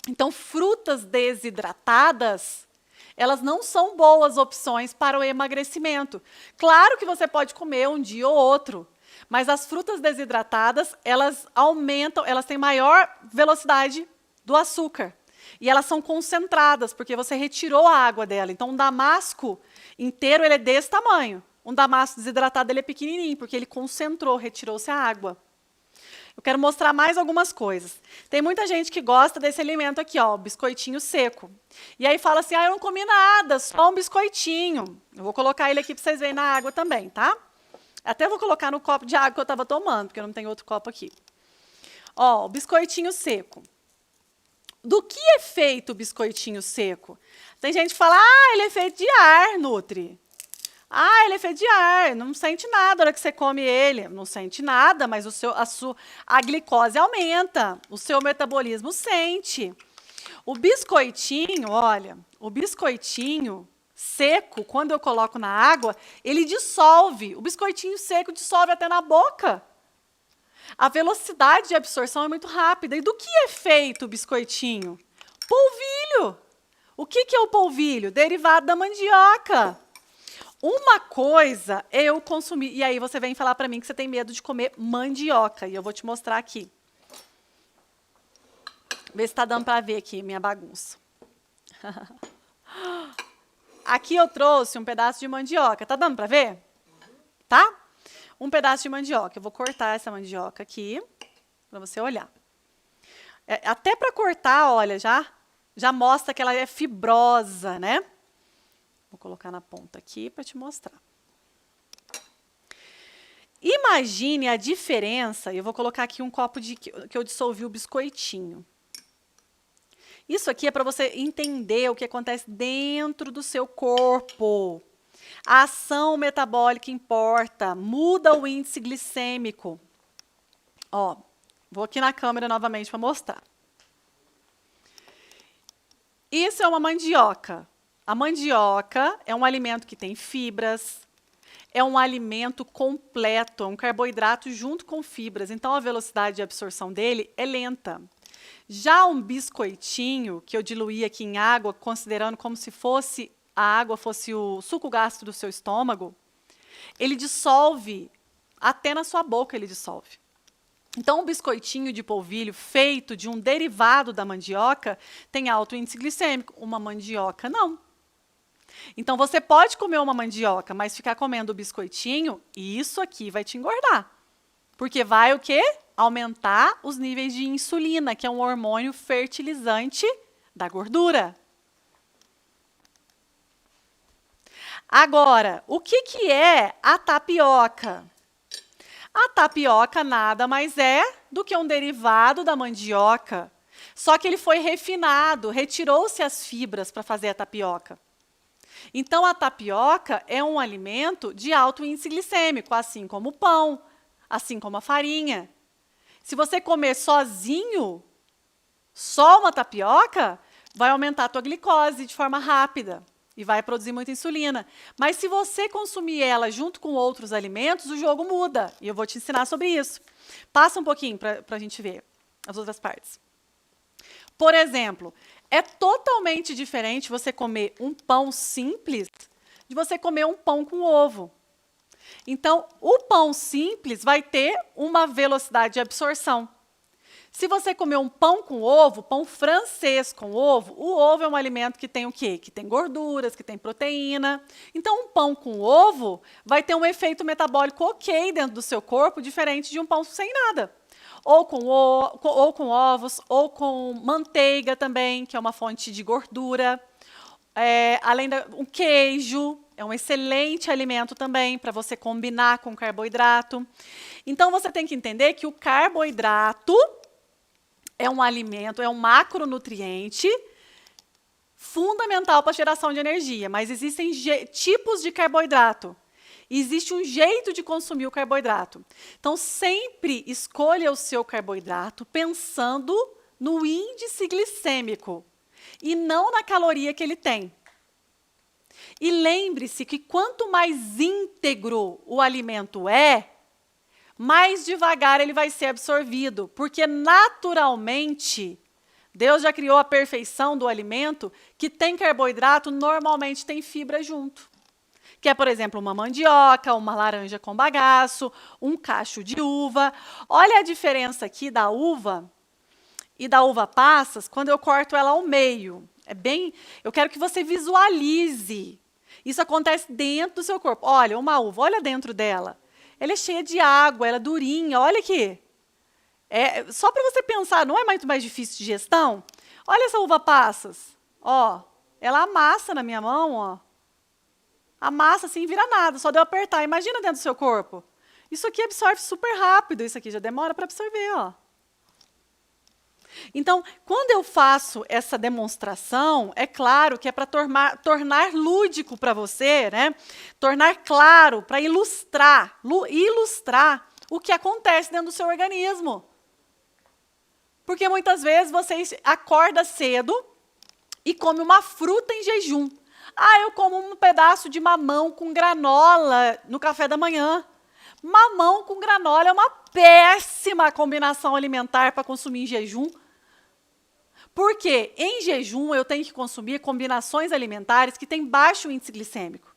Então, frutas desidratadas, elas não são boas opções para o emagrecimento. Claro que você pode comer um dia ou outro, mas as frutas desidratadas, elas aumentam, elas têm maior velocidade do açúcar. E elas são concentradas, porque você retirou a água dela. Então, um damasco inteiro, ele é desse tamanho. Um damasco desidratado, ele é pequenininho, porque ele concentrou, retirou-se a água. Eu quero mostrar mais algumas coisas. Tem muita gente que gosta desse alimento aqui, ó, o biscoitinho seco. E aí fala assim, eu não comi nada, só um biscoitinho. Eu vou colocar ele aqui para vocês verem na água também, tá? Até vou colocar no copo de água que eu estava tomando, porque eu não tenho outro copo aqui. Ó, o biscoitinho seco. Do que é feito o biscoitinho seco? Tem gente que fala, ele é feito de ar, Nutri. Ele é feito de ar, não sente nada na hora que você come ele. Não sente nada, mas a glicose aumenta, o seu metabolismo sente. O biscoitinho, olha, o biscoitinho seco, quando eu coloco na água, ele dissolve. O biscoitinho seco dissolve até na boca. A velocidade de absorção é muito rápida. E do que é feito o biscoitinho? Polvilho. O que é o polvilho? Derivado da mandioca. Uma coisa é eu consumir... E aí você vem falar para mim que você tem medo de comer mandioca. E eu vou te mostrar aqui. Vê se está dando para ver aqui minha bagunça. Aqui eu trouxe um pedaço de mandioca. Tá dando para ver? Tá? Um pedaço de mandioca. Eu vou cortar essa mandioca aqui para você olhar. Até para cortar, olha, já mostra que ela é fibrosa, né? Vou colocar na ponta aqui para te mostrar. Imagine a diferença, eu vou colocar aqui um copo que eu dissolvi o biscoitinho. Isso aqui é para você entender o que acontece dentro do seu corpo. A ação metabólica importa, muda o índice glicêmico. Ó, vou aqui na câmera novamente para mostrar. Isso é uma mandioca. A mandioca é um alimento que tem fibras, é um alimento completo, é um carboidrato junto com fibras, então a velocidade de absorção dele é lenta. Já um biscoitinho, que eu diluí aqui em água, considerando como se fosse a água fosse o suco gástrico do seu estômago, ele dissolve, até na sua boca ele dissolve. Então, um biscoitinho de polvilho feito de um derivado da mandioca tem alto índice glicêmico, uma mandioca não. Então, você pode comer uma mandioca, mas ficar comendo o biscoitinho, isso aqui vai te engordar. Porque vai o quê? Aumentar os níveis de insulina, que é um hormônio fertilizante da gordura. Agora, o que é a tapioca? A tapioca nada mais é do que um derivado da mandioca, só que ele foi refinado, retirou-se as fibras para fazer a tapioca. Então, a tapioca é um alimento de alto índice glicêmico, assim como o pão, assim como a farinha. Se você comer sozinho, só uma tapioca, vai aumentar a tua glicose de forma rápida e vai produzir muita insulina. Mas se você consumir ela junto com outros alimentos, o jogo muda. E eu vou te ensinar sobre isso. Passa um pouquinho para a gente ver as outras partes. Por exemplo, é totalmente diferente você comer um pão simples de você comer um pão com ovo. Então, o pão simples vai ter uma velocidade de absorção. Se você comer um pão com ovo, pão francês com ovo, o ovo é um alimento que tem o quê? Que tem gorduras, que tem proteína. Então, um pão com ovo vai ter um efeito metabólico ok dentro do seu corpo, diferente de um pão sem nada. Ou com ovos, ou com manteiga também, que é uma fonte de gordura. Além um queijo, é um excelente alimento também para você combinar com carboidrato. Então, você tem que entender que o carboidrato é um alimento, é um macronutriente fundamental para a geração de energia, mas existem tipos de carboidrato. Existe um jeito de consumir o carboidrato. Então, sempre escolha o seu carboidrato pensando no índice glicêmico e não na caloria que ele tem. E lembre-se que quanto mais íntegro o alimento é, mais devagar ele vai ser absorvido, porque naturalmente Deus já criou a perfeição do alimento que tem carboidrato, normalmente tem fibra junto. Que é, por exemplo, uma mandioca, uma laranja com bagaço, um cacho de uva. Olha a diferença aqui da uva e da uva passas quando eu corto ela ao meio. Eu quero que você visualize. Isso acontece dentro do seu corpo. Olha, uma uva, olha dentro dela. Ela é cheia de água, ela é durinha, olha aqui. Só para você pensar, não é muito mais difícil de digestão? Olha essa uva passas. Ó, ela amassa na minha mão, ó. Amassa assim, vira nada, só deu apertar. Imagina dentro do seu corpo. Isso aqui absorve super rápido, isso aqui já demora para absorver, ó. Então, quando eu faço essa demonstração, é claro que é para tornar lúdico para você, né? Tornar claro, para ilustrar o que acontece dentro do seu organismo. Porque muitas vezes você acorda cedo e come uma fruta em jejum. Eu como um pedaço de mamão com granola no café da manhã. Mamão com granola é uma péssima combinação alimentar para consumir em jejum. Porque em jejum eu tenho que consumir combinações alimentares que têm baixo índice glicêmico.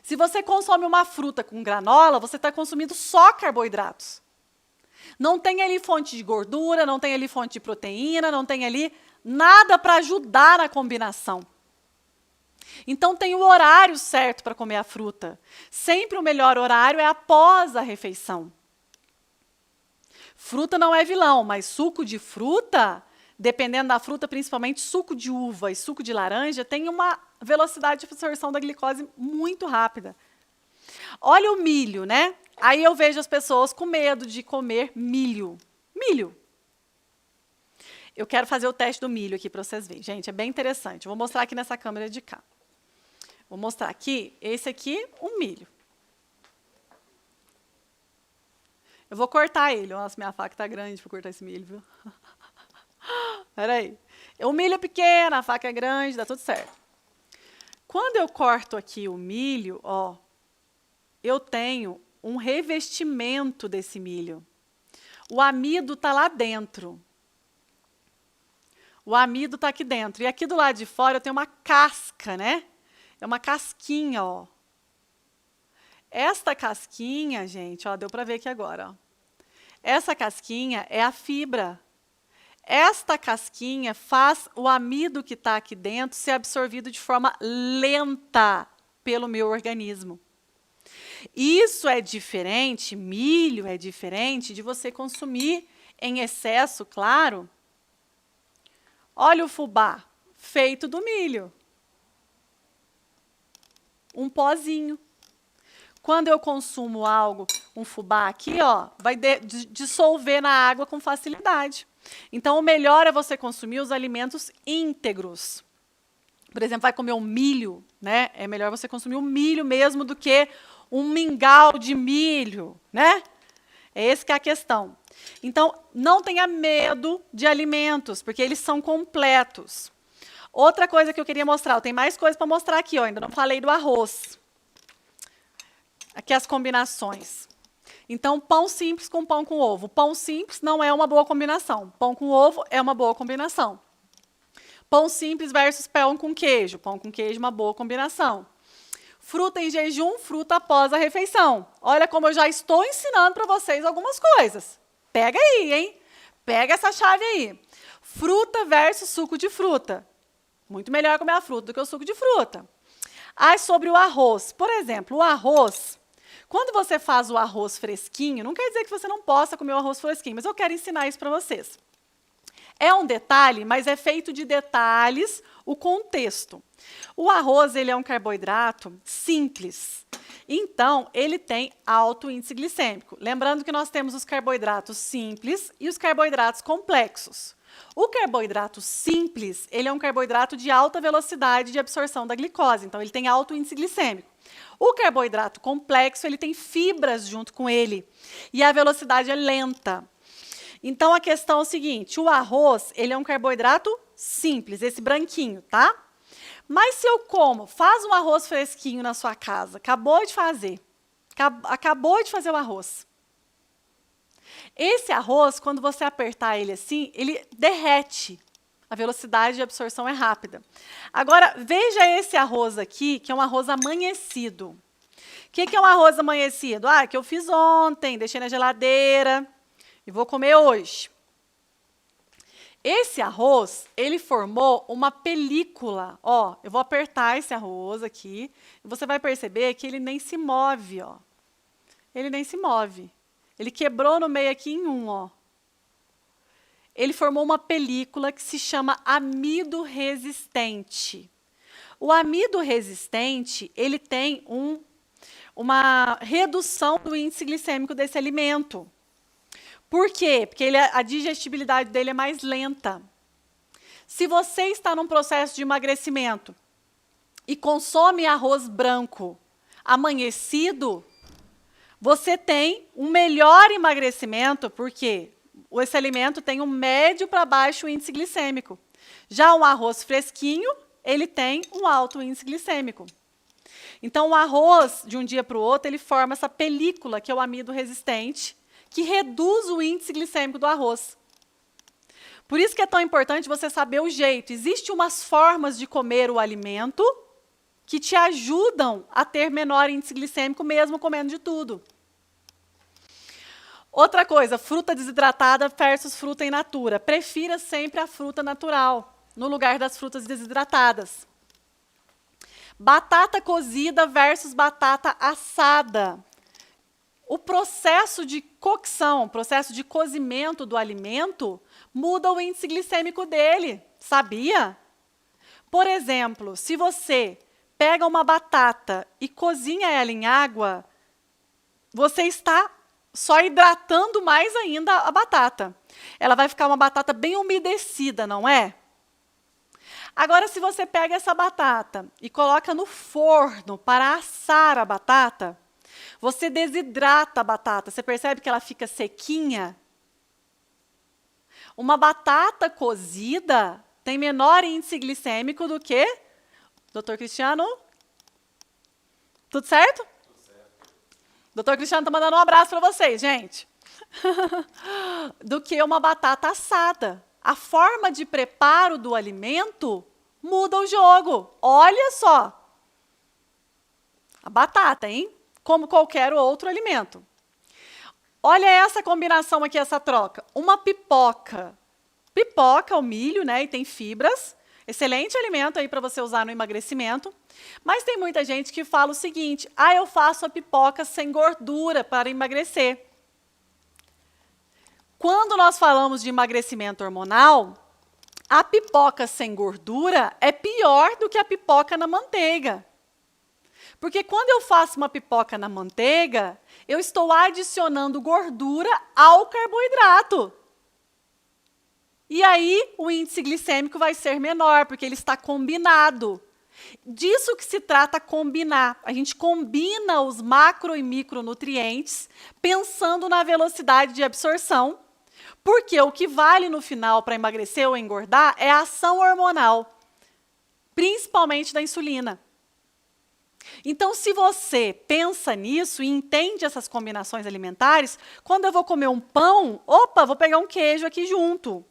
Se você consome uma fruta com granola, você está consumindo só carboidratos. Não tem ali fonte de gordura, não tem ali fonte de proteína, não tem ali nada para ajudar na combinação. Então, tem o horário certo para comer a fruta. Sempre o melhor horário é após a refeição. Fruta não é vilão, mas suco de fruta, dependendo da fruta, principalmente suco de uva e suco de laranja, tem uma velocidade de absorção da glicose muito rápida. Olha o milho, né? Aí eu vejo as pessoas com medo de comer milho. Milho. Eu quero fazer o teste do milho aqui para vocês verem. Gente, é bem interessante. Eu vou mostrar aqui nessa câmera de cá. Vou mostrar aqui, esse aqui, um milho. Eu vou cortar ele. Nossa, minha faca está grande para cortar esse milho, viu? Espera aí. O milho é pequeno, a faca é grande, dá tudo certo. Quando eu corto aqui o milho, ó, eu tenho um revestimento desse milho. O amido está lá dentro. O amido está aqui dentro. E aqui do lado de fora eu tenho uma casca, né? É uma casquinha, ó. Esta casquinha, gente, ó, deu para ver aqui agora, ó. Essa casquinha é a fibra. Esta casquinha faz o amido que está aqui dentro ser absorvido de forma lenta pelo meu organismo. Isso é diferente, milho é diferente de você consumir em excesso, claro. Olha o fubá, feito do milho. Um pozinho. Quando eu consumo algo, um fubá aqui, ó, vai dissolver na água com facilidade. Então, o melhor é você consumir os alimentos íntegros. Por exemplo, vai comer um milho, né? É melhor você consumir um milho mesmo do que um mingau de milho, né? É essa que é a questão. Então, não tenha medo de alimentos, porque eles são completos. Outra coisa que eu queria mostrar, tem mais coisa para mostrar aqui, ó, ainda não falei do arroz. Aqui as combinações. Então, pão simples com pão com ovo. Pão simples não é uma boa combinação. Pão com ovo é uma boa combinação. Pão simples versus pão com queijo. Pão com queijo é uma boa combinação. Fruta em jejum, fruta após a refeição. Olha como eu já estou ensinando para vocês algumas coisas. Pega aí, hein? Pega essa chave aí. Fruta versus suco de fruta. Muito melhor comer a fruta do que o suco de fruta. Sobre o arroz. Por exemplo, o arroz, quando você faz o arroz fresquinho, não quer dizer que você não possa comer o arroz fresquinho, mas eu quero ensinar isso para vocês. É um detalhe, mas é feito de detalhes o contexto. O arroz, ele é um carboidrato simples. Então, ele tem alto índice glicêmico. Lembrando que nós temos os carboidratos simples e os carboidratos complexos. O carboidrato simples, ele é um carboidrato de alta velocidade de absorção da glicose, então ele tem alto índice glicêmico. O carboidrato complexo, ele tem fibras junto com ele, e a velocidade é lenta. Então, a questão é o seguinte, o arroz, ele é um carboidrato simples, esse branquinho, tá? Mas se eu faz um arroz fresquinho na sua casa, acabou de fazer o arroz. Esse arroz, quando você apertar ele assim, ele derrete. A velocidade de absorção é rápida. Agora, veja esse arroz aqui, que é um arroz amanhecido. O que é um arroz amanhecido? Ah, que eu fiz ontem, deixei na geladeira e vou comer hoje. Esse arroz, ele formou uma película. Ó, eu vou apertar esse arroz aqui e você vai perceber que ele nem se move, ó. Ele nem se move. Ele quebrou no meio aqui em um, ó. Ele formou uma película que se chama amido resistente. O amido resistente, ele tem uma redução do índice glicêmico desse alimento. Por quê? Porque a digestibilidade dele é mais lenta. Se você está num processo de emagrecimento e consome arroz branco amanhecido, você tem um melhor emagrecimento, porque esse alimento tem um médio para baixo índice glicêmico. Já um arroz fresquinho, ele tem um alto índice glicêmico. Então, o arroz, de um dia para o outro, ele forma essa película, que é o amido resistente, que reduz o índice glicêmico do arroz. Por isso que é tão importante você saber o jeito. Existem umas formas de comer o alimento que te ajudam a ter menor índice glicêmico, mesmo comendo de tudo. Outra coisa, fruta desidratada versus fruta in natura. Prefira sempre a fruta natural, no lugar das frutas desidratadas. Batata cozida versus batata assada. O processo de cocção, o processo de cozimento do alimento, muda o índice glicêmico dele, sabia? Por exemplo, se você pega uma batata e cozinha ela em água, você está só hidratando mais ainda a batata. Ela vai ficar uma batata bem umedecida, não é? Agora, se você pega essa batata e coloca no forno para assar a batata, você desidrata a batata. Você percebe que ela fica sequinha? Uma batata cozida tem menor índice glicêmico do que... Doutor Cristiano? Tudo certo? Tudo certo. Doutor Cristiano está mandando um abraço para vocês, gente. Do que uma batata assada. A forma de preparo do alimento muda o jogo. Olha só. A batata, hein? Como qualquer outro alimento. Olha essa combinação aqui, essa troca. Uma pipoca. Pipoca, o milho, né? E tem fibras. Excelente alimento aí para você usar no emagrecimento. Mas tem muita gente que fala o seguinte: ah, eu faço a pipoca sem gordura para emagrecer. Quando nós falamos de emagrecimento hormonal, a pipoca sem gordura é pior do que a pipoca na manteiga. Porque quando eu faço uma pipoca na manteiga, eu estou adicionando gordura ao carboidrato. E aí o índice glicêmico vai ser menor, porque ele está combinado. Disso que se trata combinar. A gente combina os macro e micronutrientes pensando na velocidade de absorção, porque o que vale no final para emagrecer ou engordar é a ação hormonal, principalmente da insulina. Então, se você pensa nisso e entende essas combinações alimentares, quando eu vou comer um pão, opa, vou pegar um queijo aqui junto.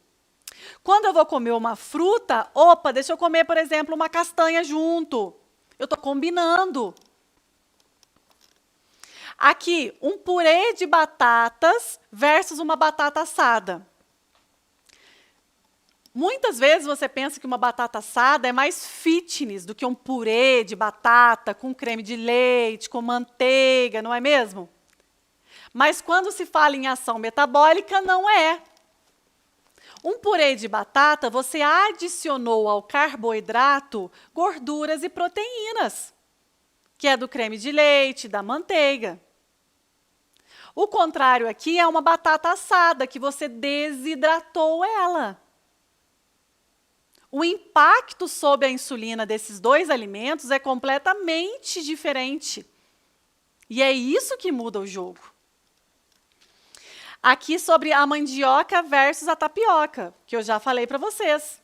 Quando eu vou comer uma fruta, opa, deixa eu comer, por exemplo, uma castanha junto. Eu estou combinando. Aqui, um purê de batatas versus uma batata assada. Muitas vezes você pensa que uma batata assada é mais fitness do que um purê de batata com creme de leite, com manteiga, não é mesmo? Mas quando se fala em ação metabólica, não é. Um purê de batata, você adicionou ao carboidrato gorduras e proteínas, que é do creme de leite, da manteiga. O contrário aqui é uma batata assada, que você desidratou ela. O impacto sobre a insulina desses dois alimentos é completamente diferente. E é isso que muda o jogo. Aqui sobre a mandioca versus a tapioca, que eu já falei para vocês.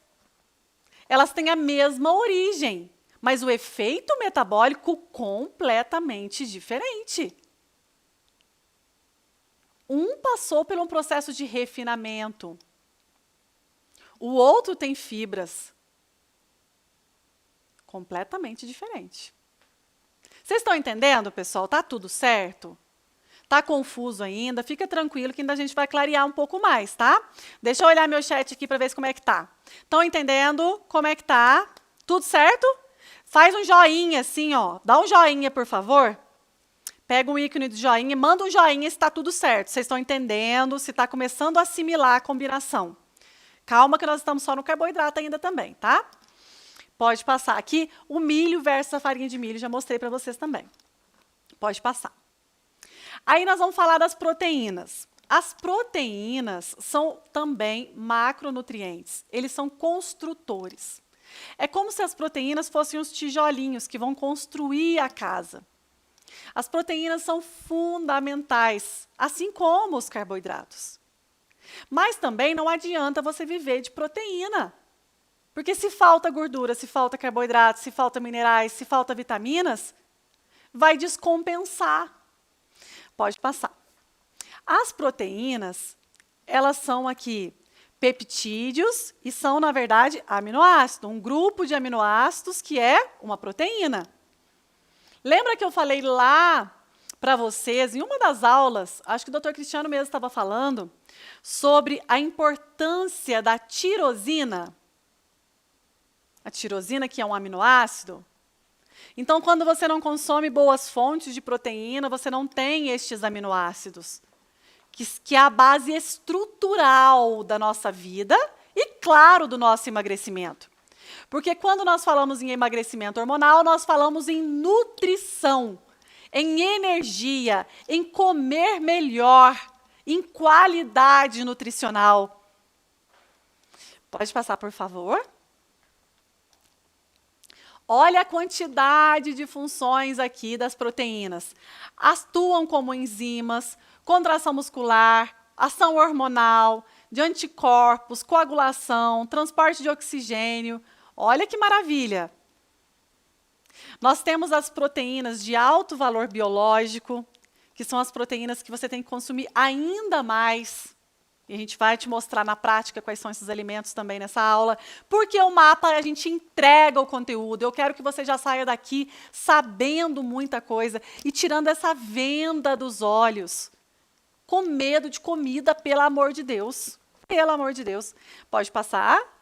Elas têm a mesma origem, mas o efeito metabólico completamente diferente. Um passou por um processo de refinamento. O outro tem fibras completamente diferentes. Vocês estão entendendo, pessoal? Tá tudo certo? Tá confuso ainda? Fica tranquilo que ainda a gente vai clarear um pouco mais, tá? Deixa eu olhar meu chat aqui para ver como é que tá. Estão entendendo como é que tá? Tudo certo? Faz um joinha assim, ó. Dá um joinha, por favor. Pega um ícone de joinha e manda um joinha se está tudo certo. Vocês estão entendendo, se está começando a assimilar a combinação. Calma que nós estamos só no carboidrato ainda também, tá? Pode passar. Aqui, o milho versus a farinha de milho, já mostrei para vocês também. Pode passar. Aí nós vamos falar das proteínas. As proteínas são também macronutrientes. Eles são construtores. É como se as proteínas fossem os tijolinhos que vão construir a casa. As proteínas são fundamentais, assim como os carboidratos. Mas também não adianta você viver de proteína. Porque se falta gordura, se falta carboidrato, se falta minerais, se falta vitaminas, vai descompensar. Pode passar. As proteínas, elas são aqui peptídeos e são, na verdade, aminoácidos. Um grupo de aminoácidos que é uma proteína. Lembra que eu falei lá para vocês, em uma das aulas, acho que o Dr. Cristiano mesmo estava falando, sobre a importância da tirosina? A tirosina, que é um aminoácido. Então, quando você não consome boas fontes de proteína, você não tem estes aminoácidos, que é a base estrutural da nossa vida e, claro, do nosso emagrecimento. Porque quando nós falamos em emagrecimento hormonal, nós falamos em nutrição, em energia, em comer melhor, em qualidade nutricional. Pode passar, por favor? Olha a quantidade de funções aqui das proteínas. Atuam como enzimas, contração muscular, ação hormonal, de anticorpos, coagulação, transporte de oxigênio. Olha que maravilha! Nós temos as proteínas de alto valor biológico, que são as proteínas que você tem que consumir ainda mais. E a gente vai te mostrar na prática quais são esses alimentos também nessa aula, porque o mapa a gente entrega o conteúdo. Eu quero que você já saia daqui sabendo muita coisa e tirando essa venda dos olhos, com medo de comida, pelo amor de Deus. Pelo amor de Deus. Pode passar.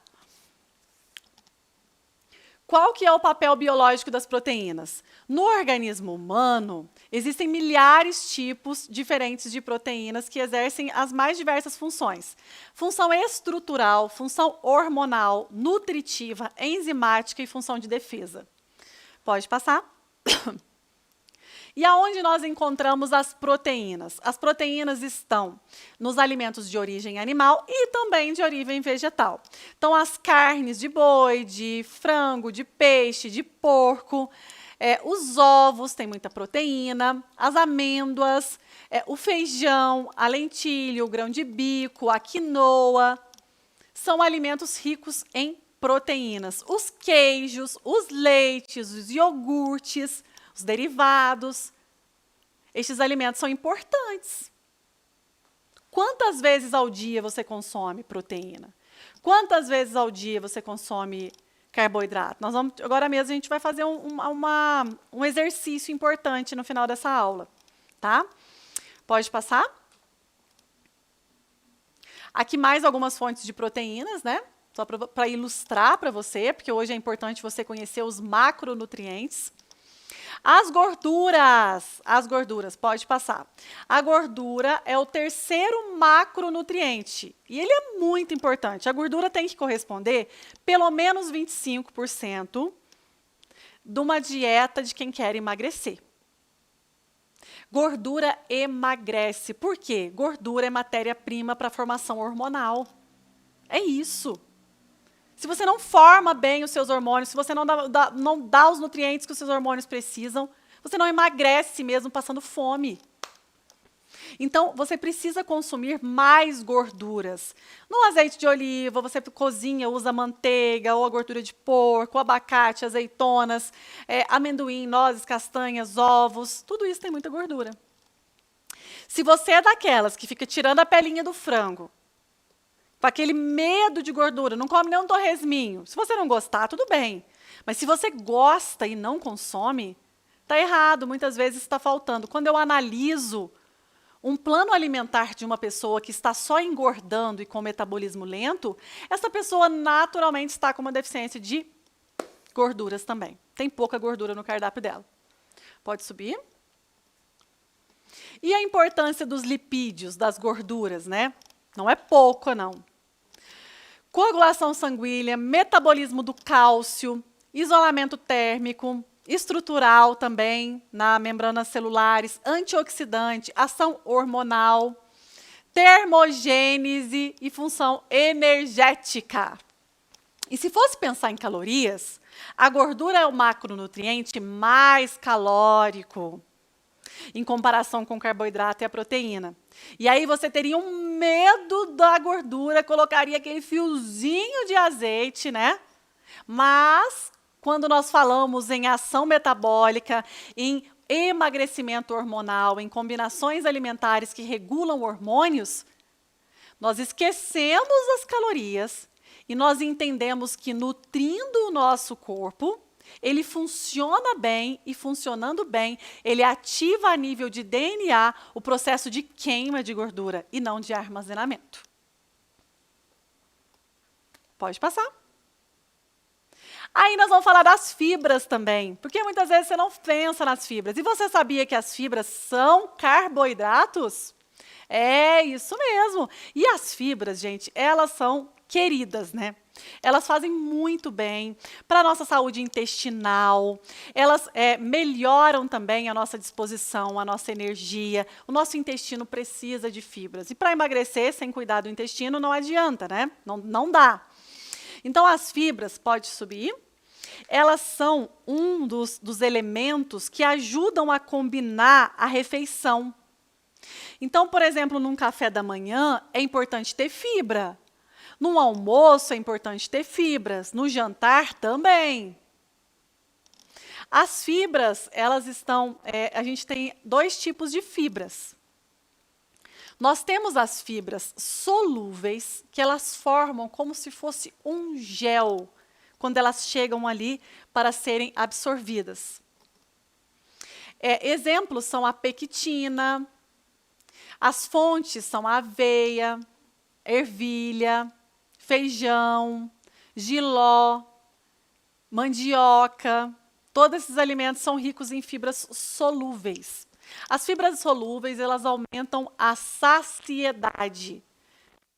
Qual que é o papel biológico das proteínas? No organismo humano, existem milhares de tipos diferentes de proteínas que exercem as mais diversas funções. Função estrutural, função hormonal, nutritiva, enzimática e função de defesa. Pode passar. E aonde nós encontramos as proteínas? As proteínas estão nos alimentos de origem animal e também de origem vegetal. Então, as carnes de boi, de frango, de peixe, de porco, os ovos têm muita proteína, as amêndoas, o feijão, a lentilha, o grão de bico, a quinoa, são alimentos ricos em proteínas. Os queijos, os leites, os iogurtes, os derivados, estes alimentos são importantes. Quantas vezes ao dia você consome proteína? Quantas vezes ao dia você consome carboidrato? Agora mesmo a gente vai fazer um exercício importante no final dessa aula, tá? Pode passar? Aqui mais algumas fontes de proteínas, né? Só para ilustrar para você, porque hoje é importante você conhecer os macronutrientes. As gorduras, pode passar. A gordura é o terceiro macronutriente e ele é muito importante. A gordura tem que corresponder pelo menos 25% de uma dieta de quem quer emagrecer. Gordura emagrece. Por quê? Gordura é matéria-prima para a formação hormonal. É isso. Se você não forma bem os seus hormônios, se você não dá os nutrientes que os seus hormônios precisam, você não emagrece mesmo passando fome. Então, você precisa consumir mais gorduras. No azeite de oliva, você cozinha, usa manteiga, ou a gordura de porco, abacate, azeitonas, amendoim, nozes, castanhas, ovos, tudo isso tem muita gordura. Se você é daquelas que fica tirando a pelinha do frango, com aquele medo de gordura, não come nem um torresminho, se você não gostar, tudo bem. Mas se você gosta e não consome, está errado, muitas vezes está faltando. Quando eu analiso um plano alimentar de uma pessoa que está só engordando e com metabolismo lento, essa pessoa naturalmente está com uma deficiência de gorduras também. Tem pouca gordura no cardápio dela. Pode subir. E a importância dos lipídios, das gorduras, né? Não é pouco, não. Coagulação sanguínea, metabolismo do cálcio, isolamento térmico, estrutural também, na membranas celulares, antioxidante, ação hormonal, termogênese e função energética. E se fosse pensar em calorias, a gordura é o macronutriente mais calórico, em comparação com o carboidrato e a proteína. E aí você teria um medo da gordura, colocaria aquele fiozinho de azeite, né? Mas, quando nós falamos em ação metabólica, em emagrecimento hormonal, em combinações alimentares que regulam hormônios, nós esquecemos as calorias e nós entendemos que nutrindo o nosso corpo, ele funciona bem e funcionando bem, ele ativa a nível de DNA o processo de queima de gordura e não de armazenamento. Pode passar. Aí nós vamos falar das fibras também, porque muitas vezes você não pensa nas fibras. E você sabia que as fibras são carboidratos? É isso mesmo. E as fibras, gente, elas são queridas, né? Elas fazem muito bem para a nossa saúde intestinal, elas melhoram também a nossa disposição, a nossa energia. O nosso intestino precisa de fibras. E para emagrecer, sem cuidar do intestino, não adianta, né? Não dá. Então, as fibras, pode subir, elas são um dos elementos que ajudam a combinar a refeição. Então, por exemplo, num café da manhã, é importante ter fibra. No almoço, é importante ter fibras. No jantar, também. As fibras, elas estão... a gente tem dois tipos de fibras. Nós temos as fibras solúveis, que elas formam como se fosse um gel, quando elas chegam ali para serem absorvidas. Exemplos são a pectina, as fontes são a aveia, ervilha, feijão, jiló, mandioca. Todos esses alimentos são ricos em fibras solúveis. As fibras solúveis, elas aumentam a saciedade.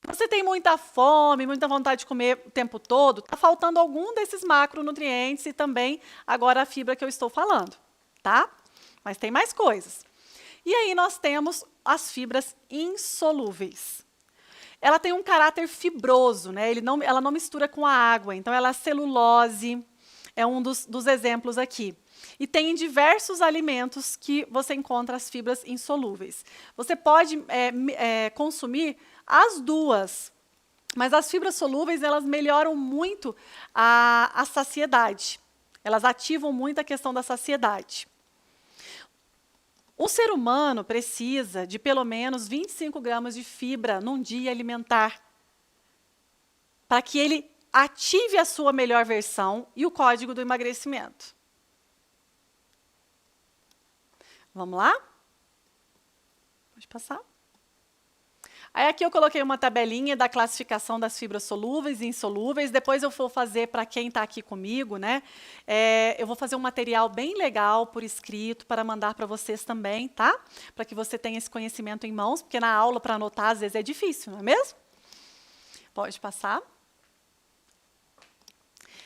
Você tem muita fome, muita vontade de comer o tempo todo, está faltando algum desses macronutrientes e também agora a fibra que eu estou falando, tá? Mas tem mais coisas. E aí nós temos as fibras insolúveis. Ela tem um caráter fibroso, né? Ela não mistura com a água, então ela é celulose, é um dos exemplos aqui. E tem em diversos alimentos que você encontra as fibras insolúveis. Você pode consumir as duas, mas as fibras solúveis, elas melhoram muito a saciedade. Elas ativam muito a questão da saciedade. O ser humano precisa de pelo menos 25 gramas de fibra num dia alimentar, para que ele ative a sua melhor versão e o código do emagrecimento. Vamos lá? Pode passar. Aí aqui eu coloquei uma tabelinha da classificação das fibras solúveis e insolúveis. Depois eu vou fazer, para quem está aqui comigo, né? Eu vou fazer um material bem legal por escrito para mandar para vocês também, tá? Para que você tenha esse conhecimento em mãos, porque na aula, para anotar, às vezes é difícil, não é mesmo? Pode passar.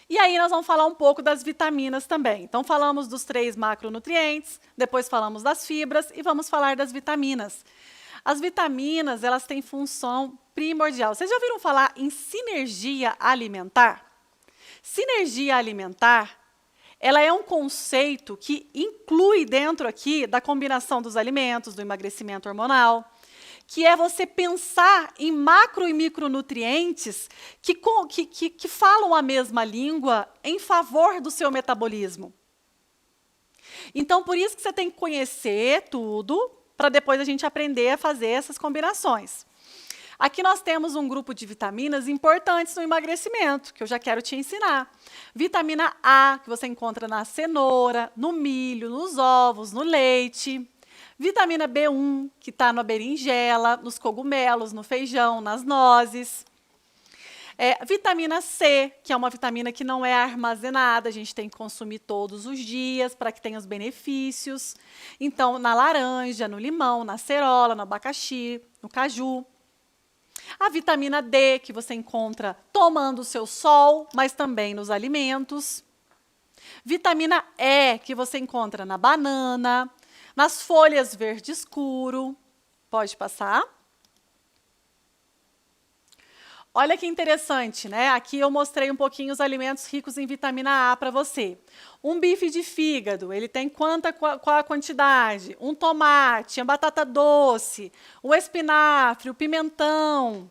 E aí nós vamos falar um pouco das vitaminas também. Então, falamos dos 3 macronutrientes, depois falamos das fibras e vamos falar das vitaminas. As vitaminas, elas têm função primordial. Vocês já ouviram falar em sinergia alimentar? Sinergia alimentar, ela é um conceito que inclui dentro aqui da combinação dos alimentos, do emagrecimento hormonal, que é você pensar em macro e micronutrientes que falam a mesma língua em favor do seu metabolismo. Então, por isso que você tem que conhecer tudo, para depois a gente aprender a fazer essas combinações. Aqui nós temos um grupo de vitaminas importantes no emagrecimento, que eu já quero te ensinar. Vitamina A, que você encontra na cenoura, no milho, nos ovos, no leite. Vitamina B1, que está na berinjela, nos cogumelos, no feijão, nas nozes. Vitamina C, que é uma vitamina que não é armazenada, a gente tem que consumir todos os dias para que tenha os benefícios. Então, na laranja, no limão, na acerola, no abacaxi, no caju. A vitamina D, que você encontra tomando o seu sol, mas também nos alimentos. Vitamina E, que você encontra na banana, nas folhas verde escuro. Pode passar. Olha que interessante, né? Aqui eu mostrei um pouquinho os alimentos ricos em vitamina A para você. Um bife de fígado, ele tem qual a quantidade? Um tomate, a batata doce, o espinafre, o pimentão,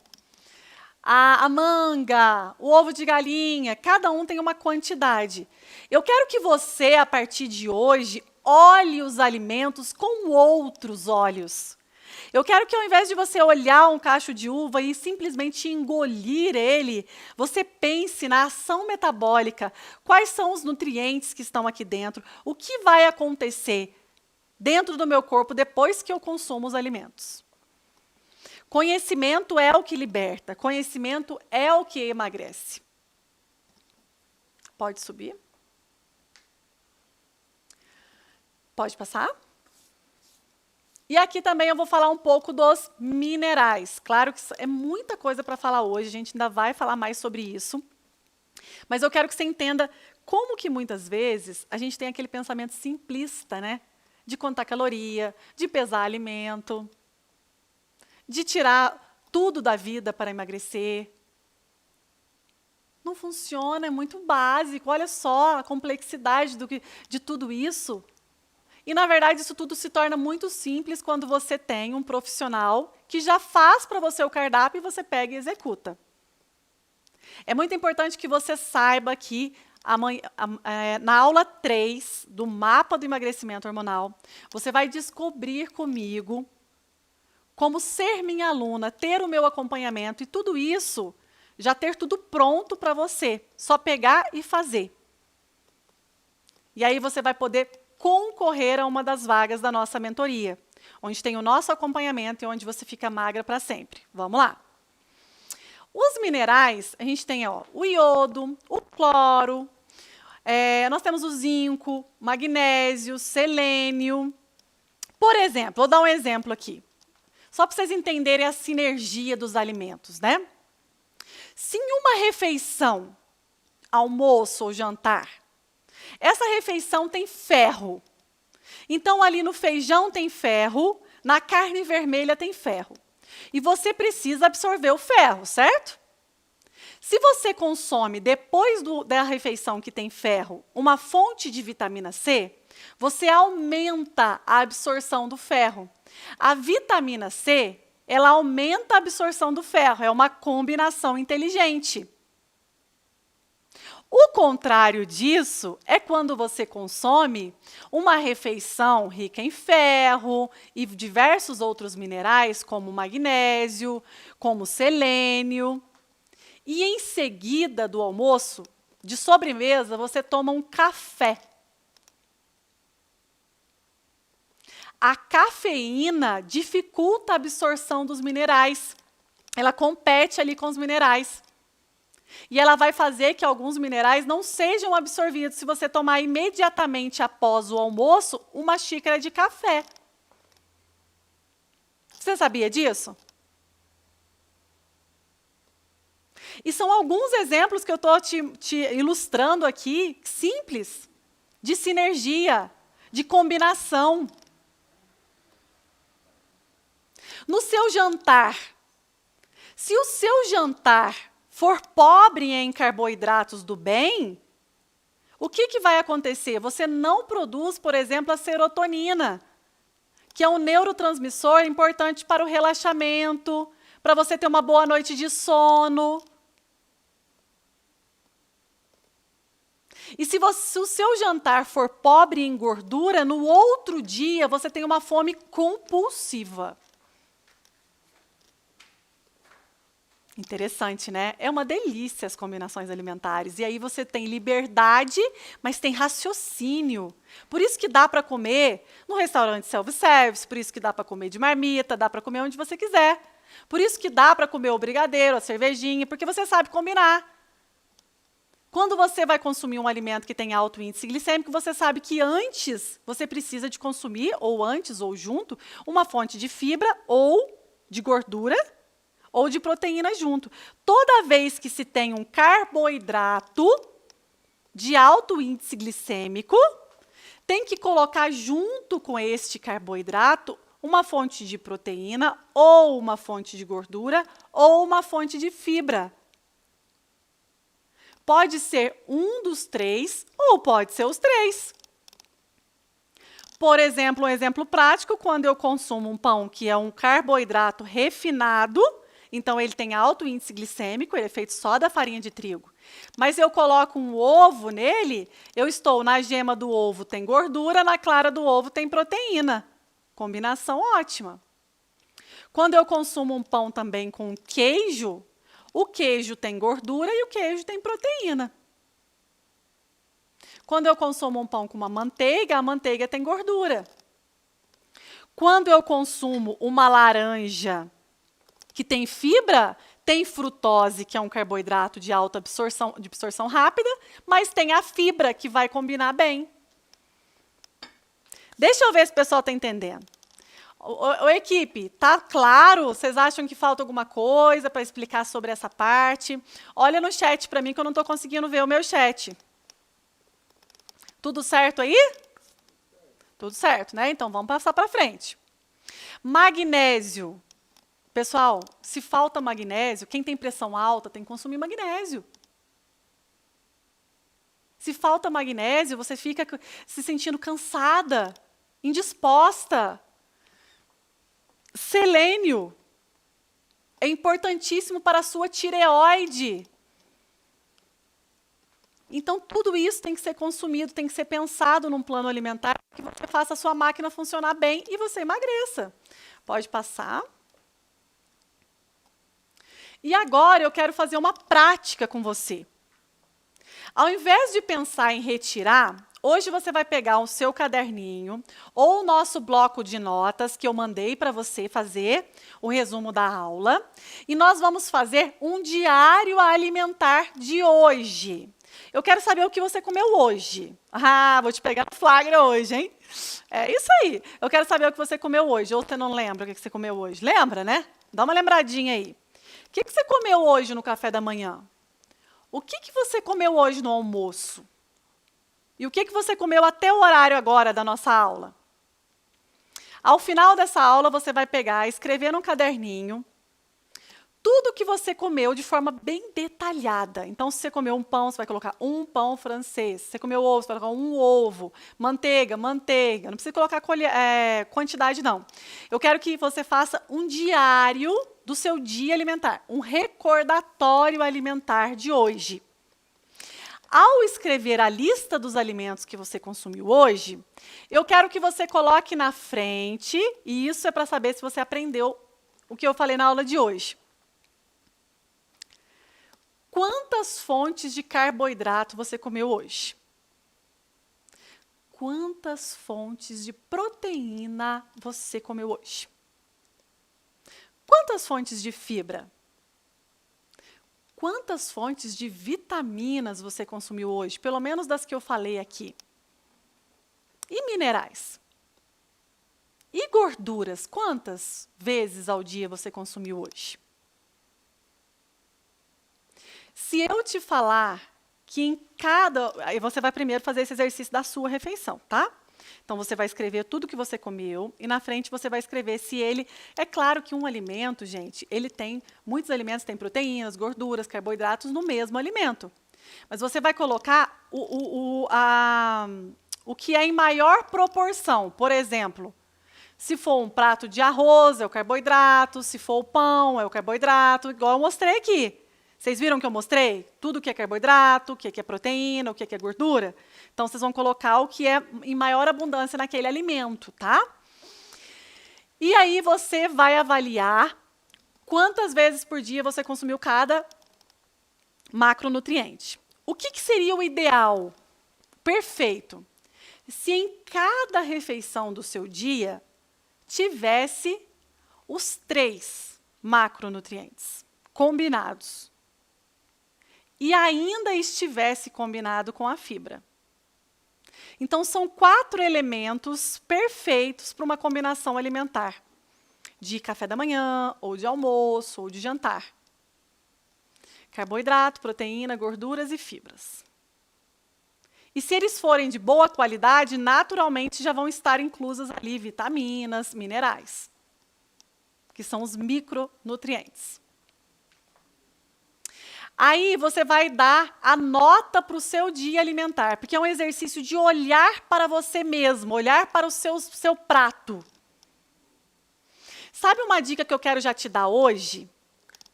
a manga, o ovo de galinha, cada um tem uma quantidade. Eu quero que você, a partir de hoje, olhe os alimentos com outros olhos. Eu quero que, ao invés de você olhar um cacho de uva e simplesmente engolir ele, você pense na ação metabólica, quais são os nutrientes que estão aqui dentro, o que vai acontecer dentro do meu corpo depois que eu consumo os alimentos. Conhecimento é o que liberta, conhecimento é o que emagrece. Pode subir? Pode passar? E aqui também eu vou falar um pouco dos minerais. Claro que é muita coisa para falar hoje, a gente ainda vai falar mais sobre isso. Mas eu quero que você entenda como que muitas vezes a gente tem aquele pensamento simplista, né? De contar caloria, de pesar alimento, de tirar tudo da vida para emagrecer. Não funciona, é muito básico. Olha só a complexidade de tudo isso. E, na verdade, isso tudo se torna muito simples quando você tem um profissional que já faz para você o cardápio e você pega e executa. É muito importante que você saiba que na aula 3 do Mapa do Emagrecimento Hormonal, você vai descobrir comigo como ser minha aluna, ter o meu acompanhamento e tudo isso, já ter tudo pronto para você, só pegar e fazer. E aí você vai poder concorrer a uma das vagas da nossa mentoria, onde tem o nosso acompanhamento e onde você fica magra para sempre. Vamos lá. Os minerais, a gente tem o iodo, o cloro, nós temos o zinco, magnésio, selênio. Por exemplo, vou dar um exemplo aqui, só para vocês entenderem a sinergia dos alimentos, né? Se em uma refeição, almoço ou jantar, essa refeição tem ferro. Então, ali no feijão tem ferro, na carne vermelha tem ferro. E você precisa absorver o ferro, certo? Se você consome, depois da refeição que tem ferro, uma fonte de vitamina C, você aumenta a absorção do ferro. A vitamina C, ela aumenta a absorção do ferro, é uma combinação inteligente. O contrário disso é quando você consome uma refeição rica em ferro e diversos outros minerais, como magnésio, como selênio. E em seguida do almoço, de sobremesa, você toma um café. A cafeína dificulta a absorção dos minerais. Ela compete ali com os minerais. E ela vai fazer que alguns minerais não sejam absorvidos se você tomar imediatamente após o almoço uma xícara de café. Você sabia disso? E são alguns exemplos que eu estou te ilustrando aqui, simples, de sinergia, de combinação. No seu jantar, se o seu jantar for pobre em carboidratos do bem, o que vai acontecer? Você não produz, por exemplo, a serotonina, que é um neurotransmissor importante para o relaxamento, para você ter uma boa noite de sono. E se o seu jantar for pobre em gordura, no outro dia você tem uma fome compulsiva. Interessante, né? É uma delícia as combinações alimentares. E aí você tem liberdade, mas tem raciocínio. Por isso que dá para comer no restaurante self-service, por isso que dá para comer de marmita, dá para comer onde você quiser. Por isso que dá para comer o brigadeiro, a cervejinha, porque você sabe combinar. Quando você vai consumir um alimento que tem alto índice glicêmico, você sabe que antes você precisa de consumir, ou antes ou junto, uma fonte de fibra ou de gordura, ou de proteína junto. Toda vez que se tem um carboidrato de alto índice glicêmico, tem que colocar junto com este carboidrato uma fonte de proteína, ou uma fonte de gordura, ou uma fonte de fibra. Pode ser um dos três, ou pode ser os três. Por exemplo, um exemplo prático, quando eu consumo um pão que é um carboidrato refinado, então ele tem alto índice glicêmico, ele é feito só da farinha de trigo. Mas eu coloco um ovo nele, eu estou na gema do ovo tem gordura, na clara do ovo tem proteína. Combinação ótima. Quando eu consumo um pão também com queijo, o queijo tem gordura e o queijo tem proteína. Quando eu consumo um pão com uma manteiga, a manteiga tem gordura. Quando eu consumo uma laranja que tem fibra, tem frutose, que é um carboidrato de alta absorção rápida, mas tem a fibra, que vai combinar bem. Deixa eu ver se o pessoal está entendendo. Equipe, tá claro? Vocês acham que falta alguma coisa para explicar sobre essa parte? Olha no chat para mim que eu não estou conseguindo ver o meu chat. Tudo certo aí? Tudo certo, né? Então vamos passar para frente. Magnésio. Pessoal, se falta magnésio, quem tem pressão alta tem que consumir magnésio. Se falta magnésio, você fica se sentindo cansada, indisposta. Selênio é importantíssimo para a sua tireoide. Então, tudo isso tem que ser consumido, tem que ser pensado num plano alimentar que você faça a sua máquina funcionar bem e você emagreça. Pode passar. E agora eu quero fazer uma prática com você. Ao invés de pensar em retirar, hoje você vai pegar o seu caderninho ou o nosso bloco de notas que eu mandei para você fazer o resumo da aula. E nós vamos fazer um diário alimentar de hoje. Eu quero saber o que você comeu hoje. Ah, vou te pegar no flagra hoje, hein? É isso aí. Eu quero saber o que você comeu hoje. Ou você não lembra o que você comeu hoje? Lembra, né? Dá uma lembradinha aí. O que você comeu hoje no café da manhã? O que você comeu hoje no almoço? E o que você comeu até o horário agora da nossa aula? Ao final dessa aula, você vai pegar, escrever num caderninho, tudo que você comeu de forma bem detalhada. Então, se você comeu um pão, você vai colocar um pão francês. Se você comeu ovo, você vai colocar um ovo. Manteiga, manteiga. Não precisa colocar quantidade, não. Eu quero que você faça um diário do seu dia alimentar, um recordatório alimentar de hoje. Ao escrever a lista dos alimentos que você consumiu hoje, eu quero que você coloque na frente, e isso é para saber se você aprendeu o que eu falei na aula de hoje. Quantas fontes de carboidrato você comeu hoje? Quantas fontes de proteína você comeu hoje? Quantas fontes de fibra? Quantas fontes de vitaminas você consumiu hoje? Pelo menos das que eu falei aqui. E minerais? E gorduras? Quantas vezes ao dia você consumiu hoje? Se eu te falar que em cada... Aí você vai primeiro fazer esse exercício da sua refeição, tá? Então, você vai escrever tudo que você comeu e na frente você vai escrever se ele... É claro que um alimento, gente, ele tem... Muitos alimentos têm proteínas, gorduras, carboidratos no mesmo alimento. Mas você vai colocar o que é em maior proporção. Por exemplo, se for um prato de arroz, é o carboidrato. Se for o pão, é o carboidrato. Igual eu mostrei aqui. Vocês viram que eu mostrei? Tudo que é carboidrato, o que é proteína, o que é gordura. Então, vocês vão colocar o que é em maior abundância naquele alimento, tá? E aí, você vai avaliar quantas vezes por dia você consumiu cada macronutriente. O que seria o ideal? Perfeito. Se em cada refeição do seu dia tivesse os 3 macronutrientes combinados e ainda estivesse combinado com a fibra. Então, são 4 elementos perfeitos para uma combinação alimentar, de café da manhã, ou de almoço, ou de jantar. Carboidrato, proteína, gorduras e fibras. E se eles forem de boa qualidade, naturalmente já vão estar inclusas ali vitaminas, minerais, que são os micronutrientes. Aí você vai dar a nota para o seu dia alimentar, porque é um exercício de olhar para você mesmo, olhar para o seu prato. Sabe uma dica que eu quero já te dar hoje?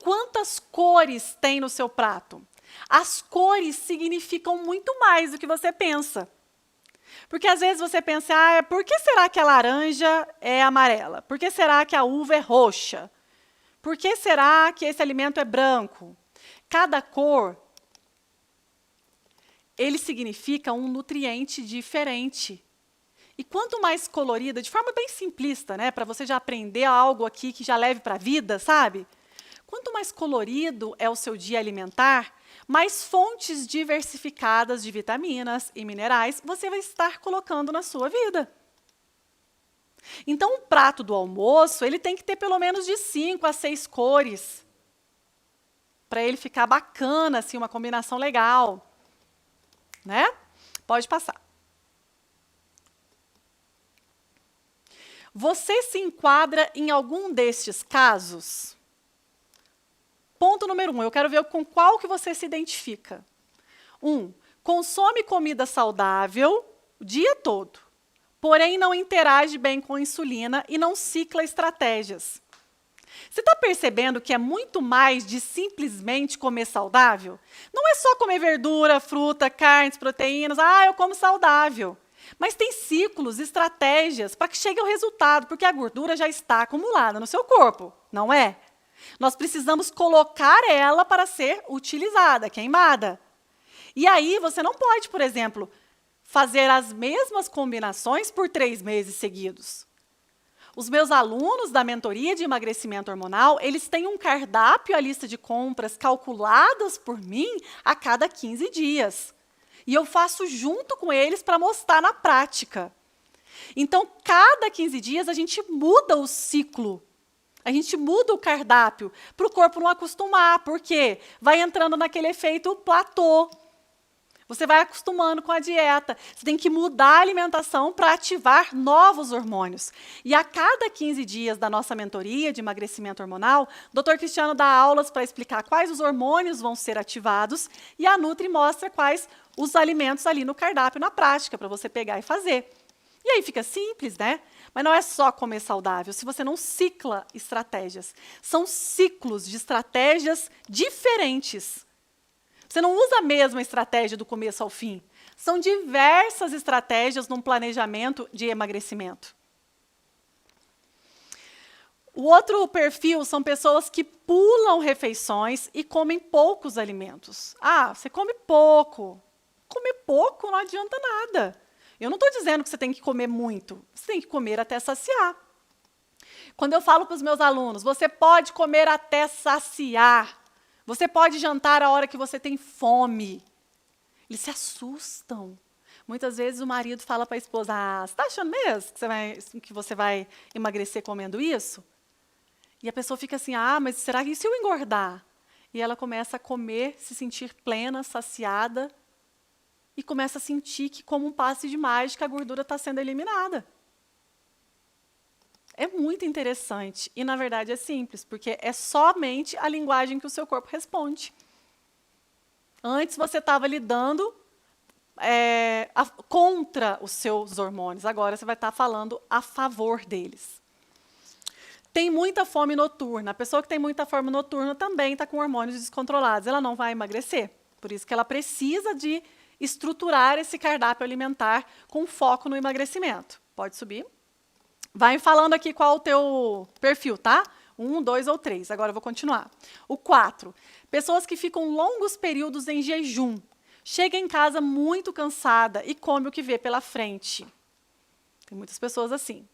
Quantas cores tem no seu prato? As cores significam muito mais do que você pensa. Porque às vezes você pensa, por que será que a laranja é amarela? Por que será que a uva é roxa? Por que será que esse alimento é branco? Cada cor, ele significa um nutriente diferente. E quanto mais colorida, de forma bem simplista, né, para você já aprender algo aqui que já leve para a vida, sabe? Quanto mais colorido é o seu dia alimentar, mais fontes diversificadas de vitaminas e minerais você vai estar colocando na sua vida. Então, o prato do almoço, ele tem que ter pelo menos de 5 a 6 cores, para ele ficar bacana, assim, uma combinação legal. Né? Pode passar. Você se enquadra em algum destes casos? Ponto número 1, eu quero ver com qual que você se identifica. 1, consome comida saudável o dia todo, porém não interage bem com a insulina e não cicla estratégias. Você está percebendo que é muito mais de simplesmente comer saudável? Não é só comer verdura, fruta, carnes, proteínas. Eu como saudável. Mas tem ciclos, estratégias para que chegue ao resultado, porque a gordura já está acumulada no seu corpo, não é? Nós precisamos colocar ela para ser utilizada, queimada. E aí você não pode, por exemplo, fazer as mesmas combinações por 3 meses seguidos. Os meus alunos da mentoria de emagrecimento hormonal, eles têm um cardápio, a lista de compras calculadas por mim a cada 15 dias. E eu faço junto com eles para mostrar na prática. Então, cada 15 dias a gente muda o ciclo. A gente muda o cardápio para o corpo não acostumar, porque vai entrando naquele efeito platô. Você vai acostumando com a dieta. Você tem que mudar a alimentação para ativar novos hormônios. E a cada 15 dias da nossa mentoria de emagrecimento hormonal, o Dr. Cristiano dá aulas para explicar quais os hormônios vão ser ativados e a Nutri mostra quais os alimentos ali no cardápio, na prática, para você pegar e fazer. E aí fica simples, né? Mas não é só comer saudável, se você não cicla estratégias. São ciclos de estratégias diferentes. Você não usa a mesma estratégia do começo ao fim. São diversas estratégias num planejamento de emagrecimento. O outro perfil são pessoas que pulam refeições e comem poucos alimentos. Você come pouco. Comer pouco não adianta nada. Eu não estou dizendo que você tem que comer muito. Você tem que comer até saciar. Quando eu falo para os meus alunos, você pode comer até saciar. Você pode jantar a hora que você tem fome. Eles se assustam. Muitas vezes o marido fala para a esposa, você está achando mesmo que você vai emagrecer comendo isso? E a pessoa fica assim, mas será que e se eu engordar? E ela começa a comer, se sentir plena, saciada, e começa a sentir que, como um passe de mágica, a gordura está sendo eliminada. É muito interessante e, na verdade, é simples, porque é somente a linguagem que o seu corpo responde. Antes você estava lidando contra os seus hormônios, agora você vai estar falando a favor deles. Tem muita fome noturna. A pessoa que tem muita fome noturna também está com hormônios descontrolados. Ela não vai emagrecer. Por isso que ela precisa de estruturar esse cardápio alimentar com foco no emagrecimento. Pode subir. Vai falando aqui qual o teu perfil, tá? 1, 2 ou 3. Agora eu vou continuar. O 4. Pessoas que ficam longos períodos em jejum. Chega em casa muito cansada e come o que vê pela frente. Tem muitas pessoas assim.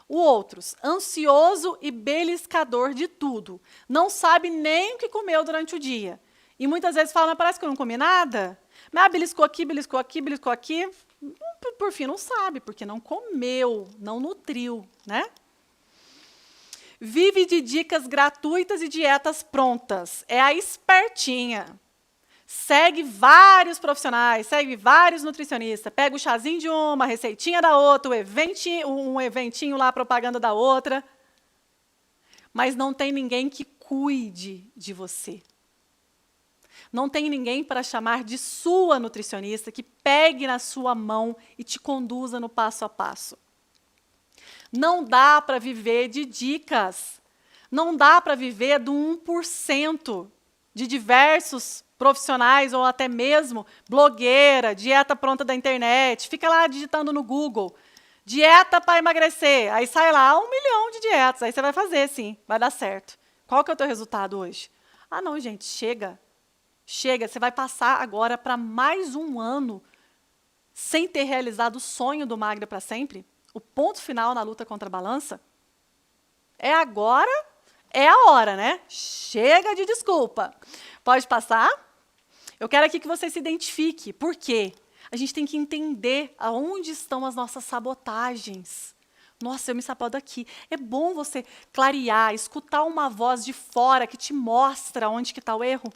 O outros, ansioso e beliscador de tudo. Não sabe nem o que comeu durante o dia. E muitas vezes fala, mas parece que eu não comi nada. Mas beliscou aqui, beliscou aqui, beliscou aqui. Por fim, não sabe, porque não comeu, não nutriu, né? Vive de dicas gratuitas e dietas prontas. É a espertinha. Segue vários profissionais, segue vários nutricionistas, pega o chazinho de uma, receitinha da outra, um eventinho lá, propaganda da outra. Mas não tem ninguém que cuide de você. Não tem ninguém para chamar de sua nutricionista, que pegue na sua mão e te conduza no passo a passo. Não dá para viver de dicas. Não dá para viver do 1% de diversos profissionais ou até mesmo blogueira, dieta pronta da internet. Fica lá digitando no Google, dieta para emagrecer. Aí sai lá 1 milhão de dietas. Aí você vai fazer, sim, vai dar certo. Qual que é o teu resultado hoje? Ah, não, gente, chega. Chega, você vai passar agora para mais um ano sem ter realizado o sonho do Magra para sempre? O ponto final na luta contra a balança? É agora, é a hora, né? Chega de desculpa. Pode passar? Eu quero aqui que você se identifique. Por quê? A gente tem que entender aonde estão as nossas sabotagens. Nossa, eu me saboto aqui. É bom você clarear, escutar uma voz de fora que te mostra onde que está o erro.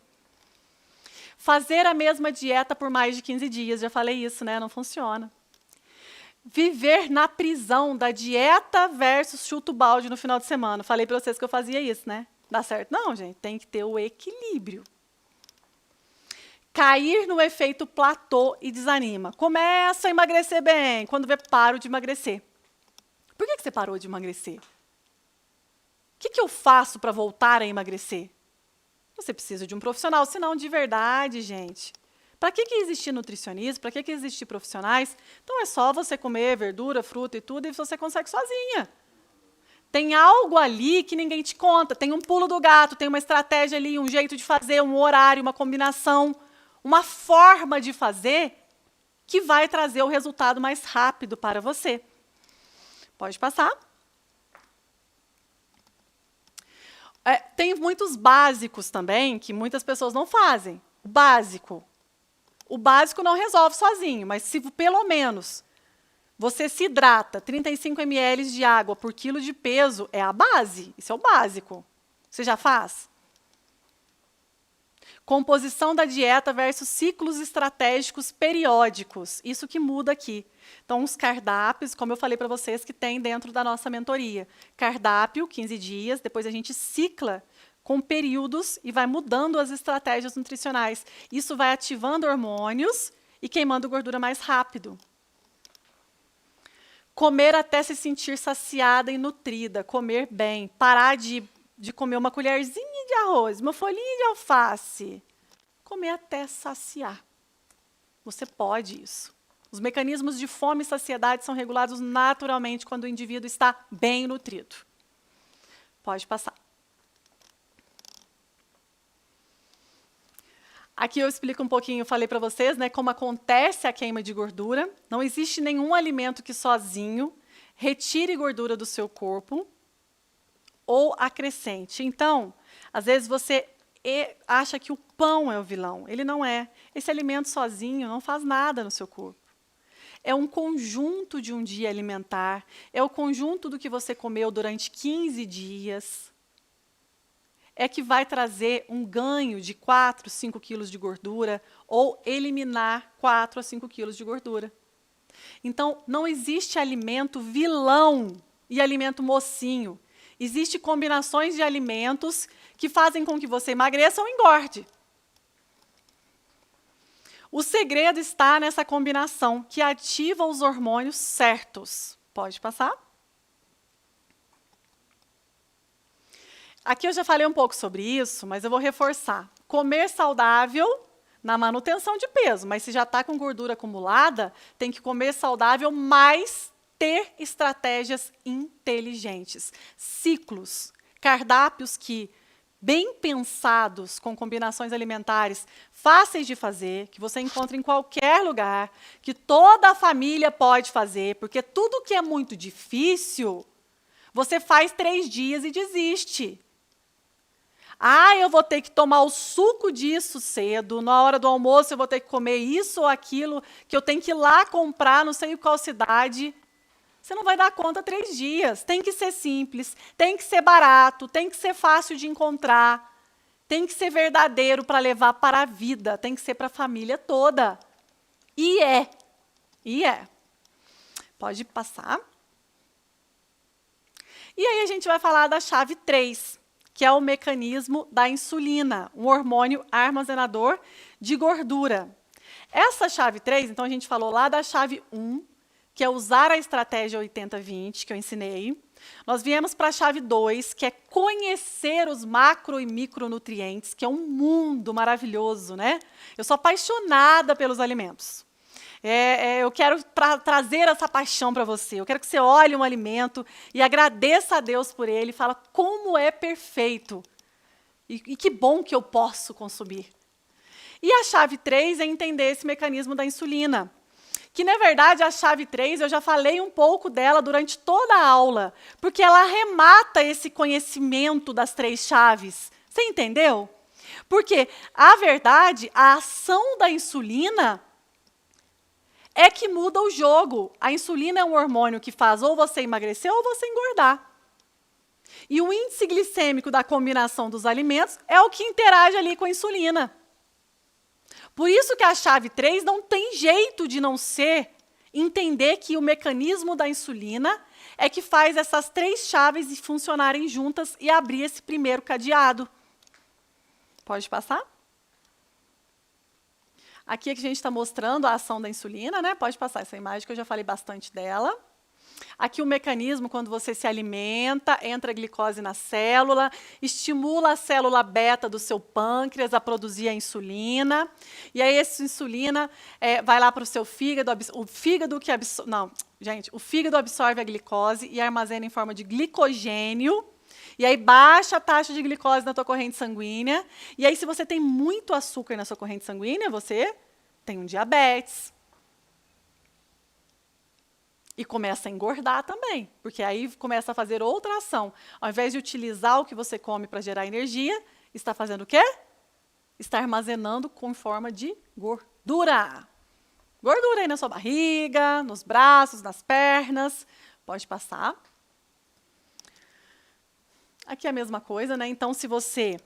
Fazer a mesma dieta por mais de 15 dias. Já falei isso, né? Não funciona. Viver na prisão da dieta versus chuta o balde no final de semana. Falei para vocês que eu fazia isso, né? Dá certo? Não, gente. Tem que ter o equilíbrio. Cair no efeito platô e desanima. Começa a emagrecer bem. Quando vê, paro de emagrecer. Por que você parou de emagrecer? O que eu faço para voltar a emagrecer? Você precisa de um profissional, senão de verdade, gente. Para que existir nutricionista? Para que existir profissionais? Então é só você comer verdura, fruta e tudo, e você consegue sozinha. Tem algo ali que ninguém te conta. Tem um pulo do gato, tem uma estratégia ali, um jeito de fazer, um horário, uma combinação, uma forma de fazer que vai trazer o resultado mais rápido para você. Pode passar. Tem muitos básicos também que muitas pessoas não fazem. O básico não resolve sozinho, mas se pelo menos você se hidrata 35 ml de água por quilo de peso, é a base. Isso é o básico. Você já faz? Composição da dieta versus ciclos estratégicos periódicos. Isso que muda aqui. Então, os cardápios, como eu falei para vocês, que tem dentro da nossa mentoria. Cardápio, 15 dias, depois a gente cicla com períodos e vai mudando as estratégias nutricionais. Isso vai ativando hormônios e queimando gordura mais rápido. Comer até se sentir saciada e nutrida, comer bem, parar de comer uma colherzinha de arroz, uma folhinha de alface. Comer até saciar. Você pode isso. Os mecanismos de fome e saciedade são regulados naturalmente quando o indivíduo está bem nutrido. Pode passar. Aqui eu explico um pouquinho, falei para vocês, né, como acontece a queima de gordura. Não existe nenhum alimento que sozinho retire gordura do seu corpo ou acrescente. Então, às vezes você acha que o pão é o vilão. Ele não é. Esse alimento sozinho não faz nada no seu corpo. É um conjunto de um dia alimentar, é o conjunto do que você comeu durante 15 dias, é que vai trazer um ganho de 4, 5 quilos de gordura ou eliminar 4 a 5 quilos de gordura. Então, não existe alimento vilão e alimento mocinho. Existem combinações de alimentos que fazem com que você emagreça ou engorde. O segredo está nessa combinação que ativa os hormônios certos. Pode passar? Aqui eu já falei um pouco sobre isso, mas eu vou reforçar. Comer saudável na manutenção de peso, mas se já está com gordura acumulada, tem que comer saudável, mas ter estratégias inteligentes. Ciclos, cardápios que, bem pensados, com combinações alimentares fáceis de fazer, que você encontra em qualquer lugar, que toda a família pode fazer, porque tudo que é muito difícil, você faz 3 dias e desiste. Ah, eu vou ter que tomar o suco disso cedo, na hora do almoço eu vou ter que comer isso ou aquilo, que eu tenho que ir lá comprar, não sei qual cidade. Você não vai dar conta 3 dias. Tem que ser simples, tem que ser barato, tem que ser fácil de encontrar, tem que ser verdadeiro para levar para a vida, tem que ser para a família toda. E é. Pode passar. E aí a gente vai falar da chave 3, que é o mecanismo da insulina, um hormônio armazenador de gordura. Essa chave 3, então a gente falou lá da chave 1, que é usar a estratégia 80-20, que eu ensinei. Nós viemos para a chave 2, que é conhecer os macro e micronutrientes, que é um mundo maravilhoso, né? Eu sou apaixonada pelos alimentos. Eu quero trazer essa paixão para você. Eu quero que você olhe um alimento e agradeça a Deus por ele e fala como é perfeito. E que bom que eu posso consumir. E a chave 3 é entender esse mecanismo da insulina. Que, na verdade, a chave 3, eu já falei um pouco dela durante toda a aula, porque ela arremata esse conhecimento das 3 chaves. Você entendeu? Porque, a verdade, a ação da insulina é que muda o jogo. A insulina é um hormônio que faz ou você emagrecer ou você engordar. E o índice glicêmico da combinação dos alimentos é o que interage ali com a insulina. Por isso que a chave 3 não tem jeito de não ser entender que o mecanismo da insulina é que faz essas 3 chaves funcionarem juntas e abrir esse primeiro cadeado. Pode passar? Aqui é que a gente está mostrando a ação da insulina, né? Pode passar essa imagem que eu já falei bastante dela. Aqui o mecanismo, quando você se alimenta, entra a glicose na célula, estimula a célula beta do seu pâncreas a produzir a insulina, e aí essa insulina vai lá para o seu fígado, o fígado absorve a glicose e armazena em forma de glicogênio, e aí baixa a taxa de glicose na tua corrente sanguínea, e aí se você tem muito açúcar na sua corrente sanguínea, você tem um diabetes. E começa a engordar também, porque aí começa a fazer outra ação. Ao invés de utilizar o que você come para gerar energia, está fazendo o quê? Está armazenando com forma de gordura. Gordura aí na sua barriga, nos braços, nas pernas. Pode passar. Aqui é a mesma coisa, né? Então, se você...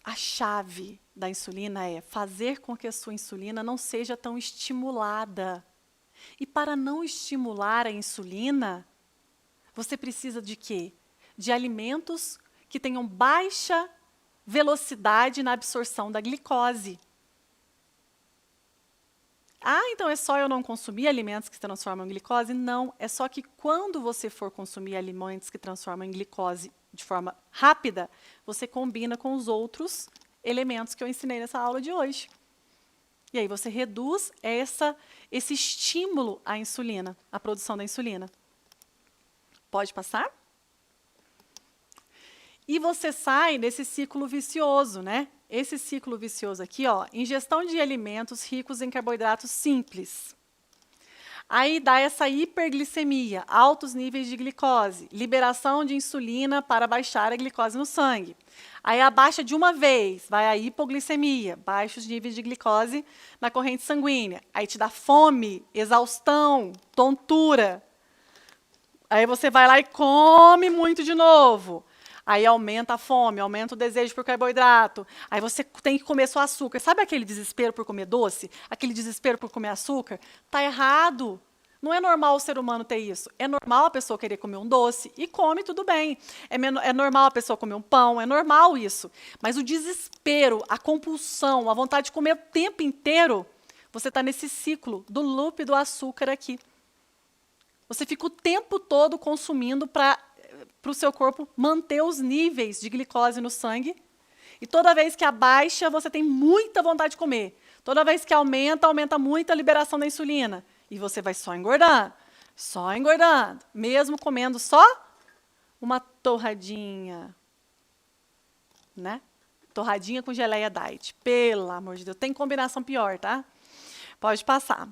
A chave da insulina é fazer com que a sua insulina não seja tão estimulada. E para não estimular a insulina, você precisa de quê? De alimentos que tenham baixa velocidade na absorção da glicose. Ah, então é só eu não consumir alimentos que transformam em glicose? Não, é só que quando você for consumir alimentos que transformam em glicose de forma rápida, você combina com os outros elementos que eu ensinei nessa aula de hoje. E aí você reduz esse estímulo à insulina, à produção da insulina. Pode passar? E você sai desse ciclo vicioso, né? Esse ciclo vicioso aqui, ó, ingestão de alimentos ricos em carboidratos simples. Aí dá essa hiperglicemia, altos níveis de glicose, liberação de insulina para baixar a glicose no sangue. Aí abaixa de uma vez, vai a hipoglicemia, baixos níveis de glicose na corrente sanguínea. Aí te dá fome, exaustão, tontura. Aí você vai lá e come muito de novo. Aí aumenta a fome, aumenta o desejo por carboidrato. Aí você tem que comer só açúcar. Sabe aquele desespero por comer doce? Aquele desespero por comer açúcar? Tá errado. Não é normal o ser humano ter isso. É normal a pessoa querer comer um doce e come, tudo bem. É normal a pessoa comer um pão, é normal isso. Mas o desespero, a compulsão, a vontade de comer o tempo inteiro, você está nesse ciclo do loop do açúcar aqui. Você fica o tempo todo consumindo para para o seu corpo manter os níveis de glicose no sangue. E toda vez que abaixa, você tem muita vontade de comer. Toda vez que aumenta, aumenta muito a liberação da insulina. E você vai só engordando, mesmo comendo só uma torradinha, né? Torradinha com geleia diet. Pelo amor de Deus, tem combinação pior, tá? Pode passar.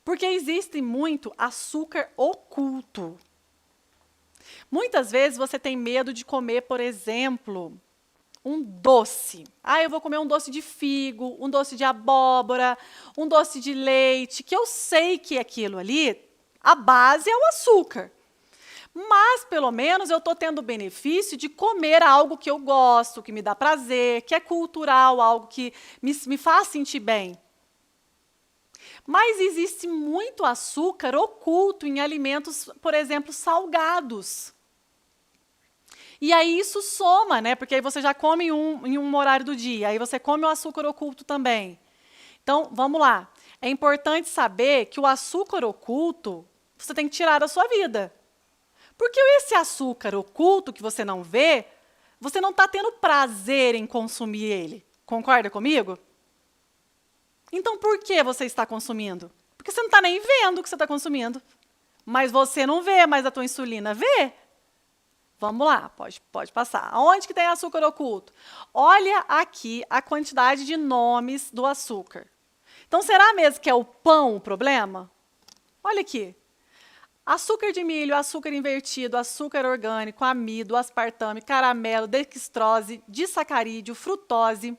Porque existe muito açúcar oculto. Muitas vezes você tem medo de comer, por exemplo, um doce. Eu vou comer um doce de figo, um doce de abóbora, um doce de leite, que eu sei que aquilo ali, a base é o açúcar. Mas, pelo menos, eu estou tendo o benefício de comer algo que eu gosto, que me dá prazer, que é cultural, algo que me faz sentir bem. Mas existe muito açúcar oculto em alimentos, por exemplo, salgados. E aí isso soma, né? Porque aí você já come em um horário do dia, aí você come o açúcar oculto também. Então, vamos lá. É importante saber que o açúcar oculto você tem que tirar da sua vida. Porque esse açúcar oculto que você não vê, você não está tendo prazer em consumir ele. Concorda comigo? Então, por que você está consumindo? Porque você não está nem vendo o que você está consumindo. Mas você não vê, mas a tua insulina vê. Vamos lá, pode passar. Onde que tem açúcar oculto? Olha aqui a quantidade de nomes do açúcar. Então, será mesmo que é o pão o problema? Olha aqui. Açúcar de milho, açúcar invertido, açúcar orgânico, amido, aspartame, caramelo, dextrose, disacarídeo, frutose,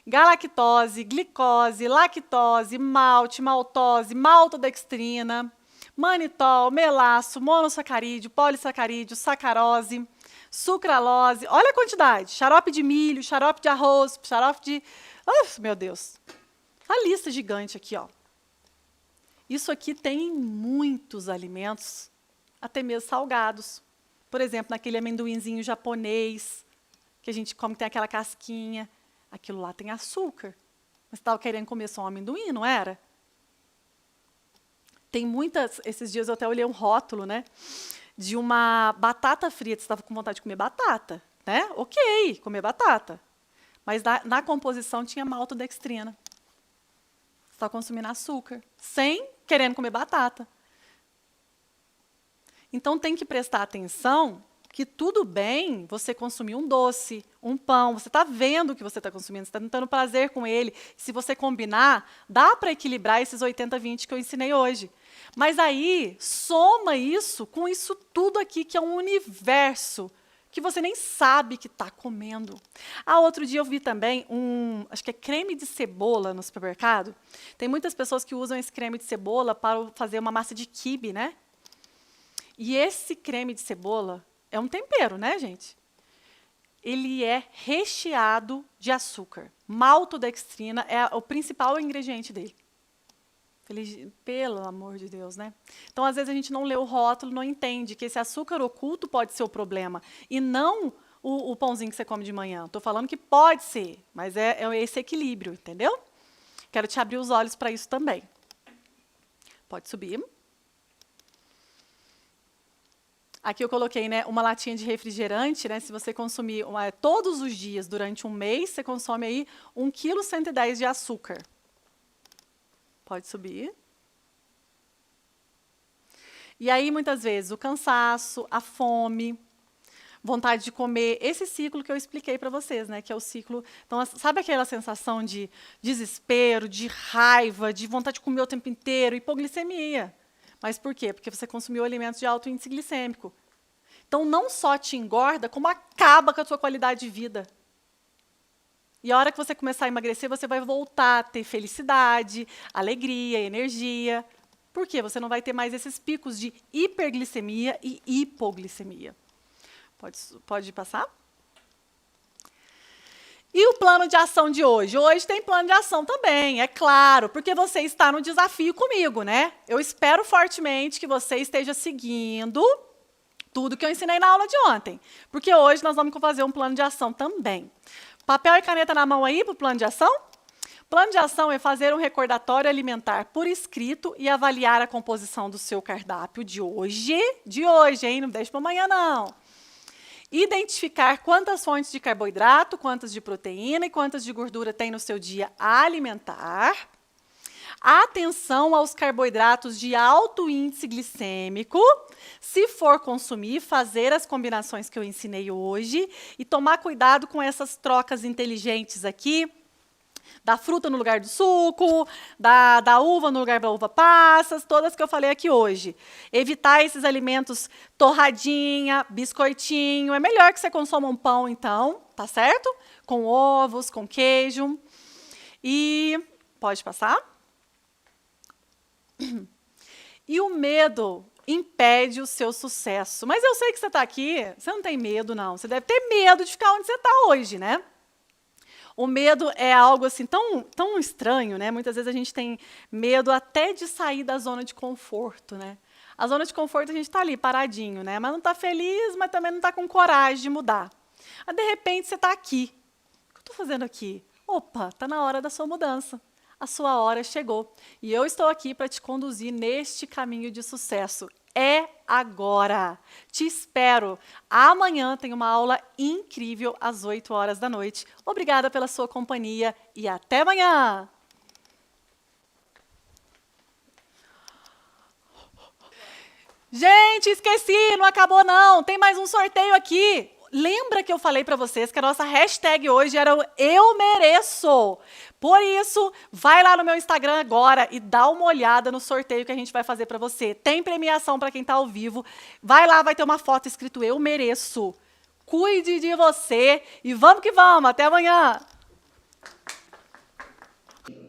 galactose, glicose, lactose, malte, maltose, maltodextrina, manitol, melaço, monossacarídeo, polissacarídeo, sacarose, sucralose. Olha a quantidade. Xarope de milho, xarope de arroz, xarope de... meu Deus. A lista gigante aqui, ó. Isso aqui tem em muitos alimentos, até mesmo salgados. Por exemplo, naquele amendoinzinho japonês, que a gente come, que tem aquela casquinha. Aquilo lá tem açúcar. Mas você estava querendo comer só um amendoim, não era? Tem muitas... Esses dias eu até olhei um rótulo, né? De uma batata frita. Você estava com vontade de comer batata, né? Ok, comer batata. Mas na composição tinha maltodextrina. Você está consumindo açúcar, sem querendo comer batata. Então, tem que prestar atenção que tudo bem você consumir um doce, um pão, você está vendo o que você está consumindo, você está tendo prazer com ele. Se você combinar, dá para equilibrar esses 80-20 que eu ensinei hoje. Mas aí, soma isso com isso tudo aqui, que é um universo que você nem sabe que está comendo. Outro dia eu vi também acho que é creme de cebola no supermercado. Tem muitas pessoas que usam esse creme de cebola para fazer uma massa de quibe, né? E esse creme de cebola é um tempero, né, gente? Ele é recheado de açúcar. Maltodextrina é o principal ingrediente dele. Pelo amor de Deus, né? Então, às vezes, a gente não lê o rótulo, não entende que esse açúcar oculto pode ser o problema. E não o pãozinho que você come de manhã. Estou falando que pode ser, mas é esse equilíbrio, entendeu? Quero te abrir os olhos para isso também. Pode subir. Aqui eu coloquei, né, uma latinha de refrigerante, né? Se você consumir todos os dias durante um mês, você consome aí 1,110 kg de açúcar. Pode subir. E aí, muitas vezes, o cansaço, a fome, vontade de comer, esse ciclo que eu expliquei para vocês, né? Que é o ciclo... Então, sabe aquela sensação de desespero, de raiva, de vontade de comer o tempo inteiro, hipoglicemia. Mas por quê? Porque você consumiu alimentos de alto índice glicêmico. Então, não só te engorda, como acaba com a sua qualidade de vida. E a hora que você começar a emagrecer, você vai voltar a ter felicidade, alegria, energia. Por quê? Você não vai ter mais esses picos de hiperglicemia e hipoglicemia. Pode passar? E o plano de ação de hoje? Hoje tem plano de ação também, é claro, porque você está no desafio comigo, né? Eu espero fortemente que você esteja seguindo tudo que eu ensinei na aula de ontem, porque hoje nós vamos fazer um plano de ação também. Papel e caneta na mão aí para o plano de ação? Plano de ação é fazer um recordatório alimentar por escrito e avaliar a composição do seu cardápio de hoje, hein? Não deixa para amanhã, não. Identificar quantas fontes de carboidrato, quantas de proteína e quantas de gordura tem no seu dia alimentar. Atenção aos carboidratos de alto índice glicêmico. Se for consumir, fazer as combinações que eu ensinei hoje e tomar cuidado com essas trocas inteligentes aqui, da fruta no lugar do suco, da uva no lugar da uva passas, todas que eu falei aqui hoje. Evitar esses alimentos torradinha, biscoitinho. É melhor que você consuma um pão, então, tá certo? Com ovos, com queijo. E pode passar? E o medo impede o seu sucesso. Mas eu sei que você está aqui, você não tem medo, não. Você deve ter medo de ficar onde você está hoje, né? O medo é algo assim tão estranho, né? Muitas vezes a gente tem medo até de sair da zona de conforto, né? A zona de conforto a gente está ali paradinho, né? Mas não está feliz, mas também não está com coragem de mudar. Mas de repente você está aqui. O que eu estou fazendo aqui? Opa, está na hora da sua mudança. A sua hora chegou. E eu estou aqui para te conduzir neste caminho de sucesso. É agora. Te espero. Amanhã tem uma aula incrível às 8 horas da noite. Obrigada pela sua companhia e até amanhã. Gente, esqueci, não acabou não. Tem mais um sorteio aqui. Lembra que eu falei para vocês que a nossa hashtag hoje era o Eu Mereço? Por isso, vai lá no meu Instagram agora e dá uma olhada no sorteio que a gente vai fazer para você. Tem premiação para quem está ao vivo. Vai lá, vai ter uma foto escrito Eu Mereço. Cuide de você e vamos que vamos. Até amanhã.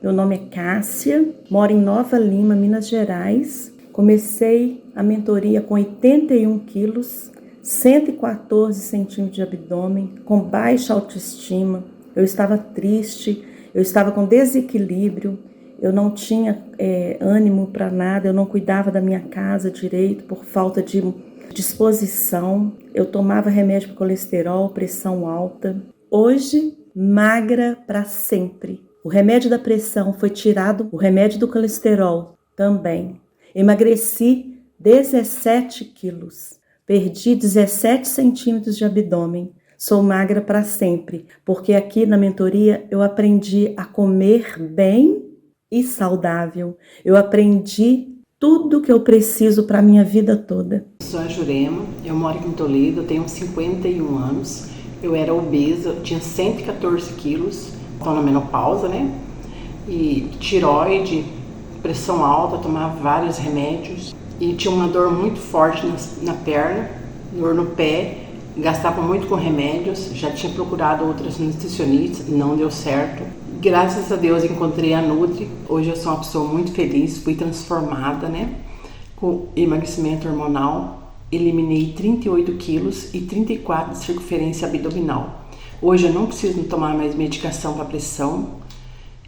Meu nome é Cássia, moro em Nova Lima, Minas Gerais. Comecei a mentoria com 81 quilos. 114 centímetros de abdômen, com baixa autoestima, eu estava triste, eu estava com desequilíbrio, eu não tinha ânimo para nada, eu não cuidava da minha casa direito por falta de disposição, eu tomava remédio para colesterol, pressão alta. Hoje, magra para sempre. O remédio da pressão foi tirado, o remédio do colesterol também. Emagreci 17 quilos. Perdi 17 centímetros de abdômen. Sou magra para sempre, porque aqui na mentoria eu aprendi a comer bem e saudável. Eu aprendi tudo que eu preciso para a minha vida toda. Sou a Jurema, eu moro aqui em Toledo, eu tenho 51 anos. Eu era obesa, eu tinha 114 quilos, estou na menopausa, né? E tireoide, pressão alta, tomava vários remédios. E tinha uma dor muito forte na perna, dor no pé, gastava muito com remédios, já tinha procurado outras nutricionistas, não deu certo. Graças a Deus encontrei a Nutri, hoje eu sou uma pessoa muito feliz, fui transformada, né? Com emagrecimento hormonal, eliminei 38 quilos e 34 de circunferência abdominal. Hoje eu não preciso tomar mais medicação para pressão,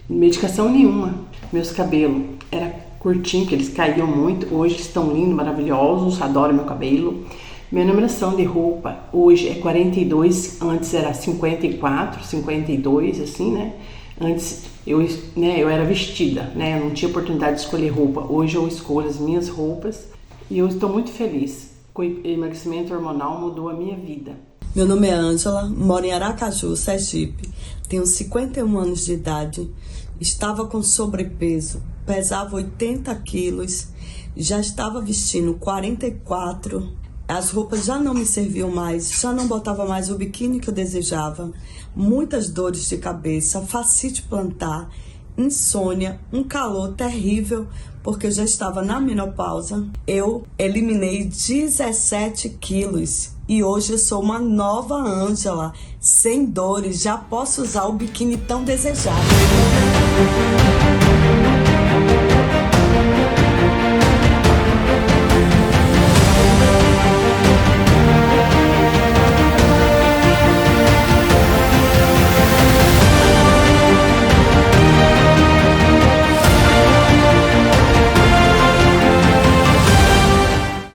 medicação nenhuma. Meus cabelos eram curtinho, que eles caíam muito, hoje estão lindos, maravilhosos, adoro meu cabelo. Minha numeração de roupa hoje é 42, antes era 54, 52, assim, né? Antes eu era vestida, né? Eu não tinha oportunidade de escolher roupa. Hoje eu escolho as minhas roupas e eu estou muito feliz. O emagrecimento hormonal mudou a minha vida. Meu nome é Ângela, moro em Aracaju, Sergipe. Tenho 51 anos de idade. Estava com sobrepeso, pesava 80 quilos, já estava vestindo 44, as roupas já não me serviam mais, já não botava mais o biquíni que eu desejava, muitas dores de cabeça, fascite plantar, insônia, um calor terrível, porque eu já estava na menopausa. Eu eliminei 17 quilos e hoje eu sou uma nova Ângela, sem dores, já posso usar o biquíni tão desejado.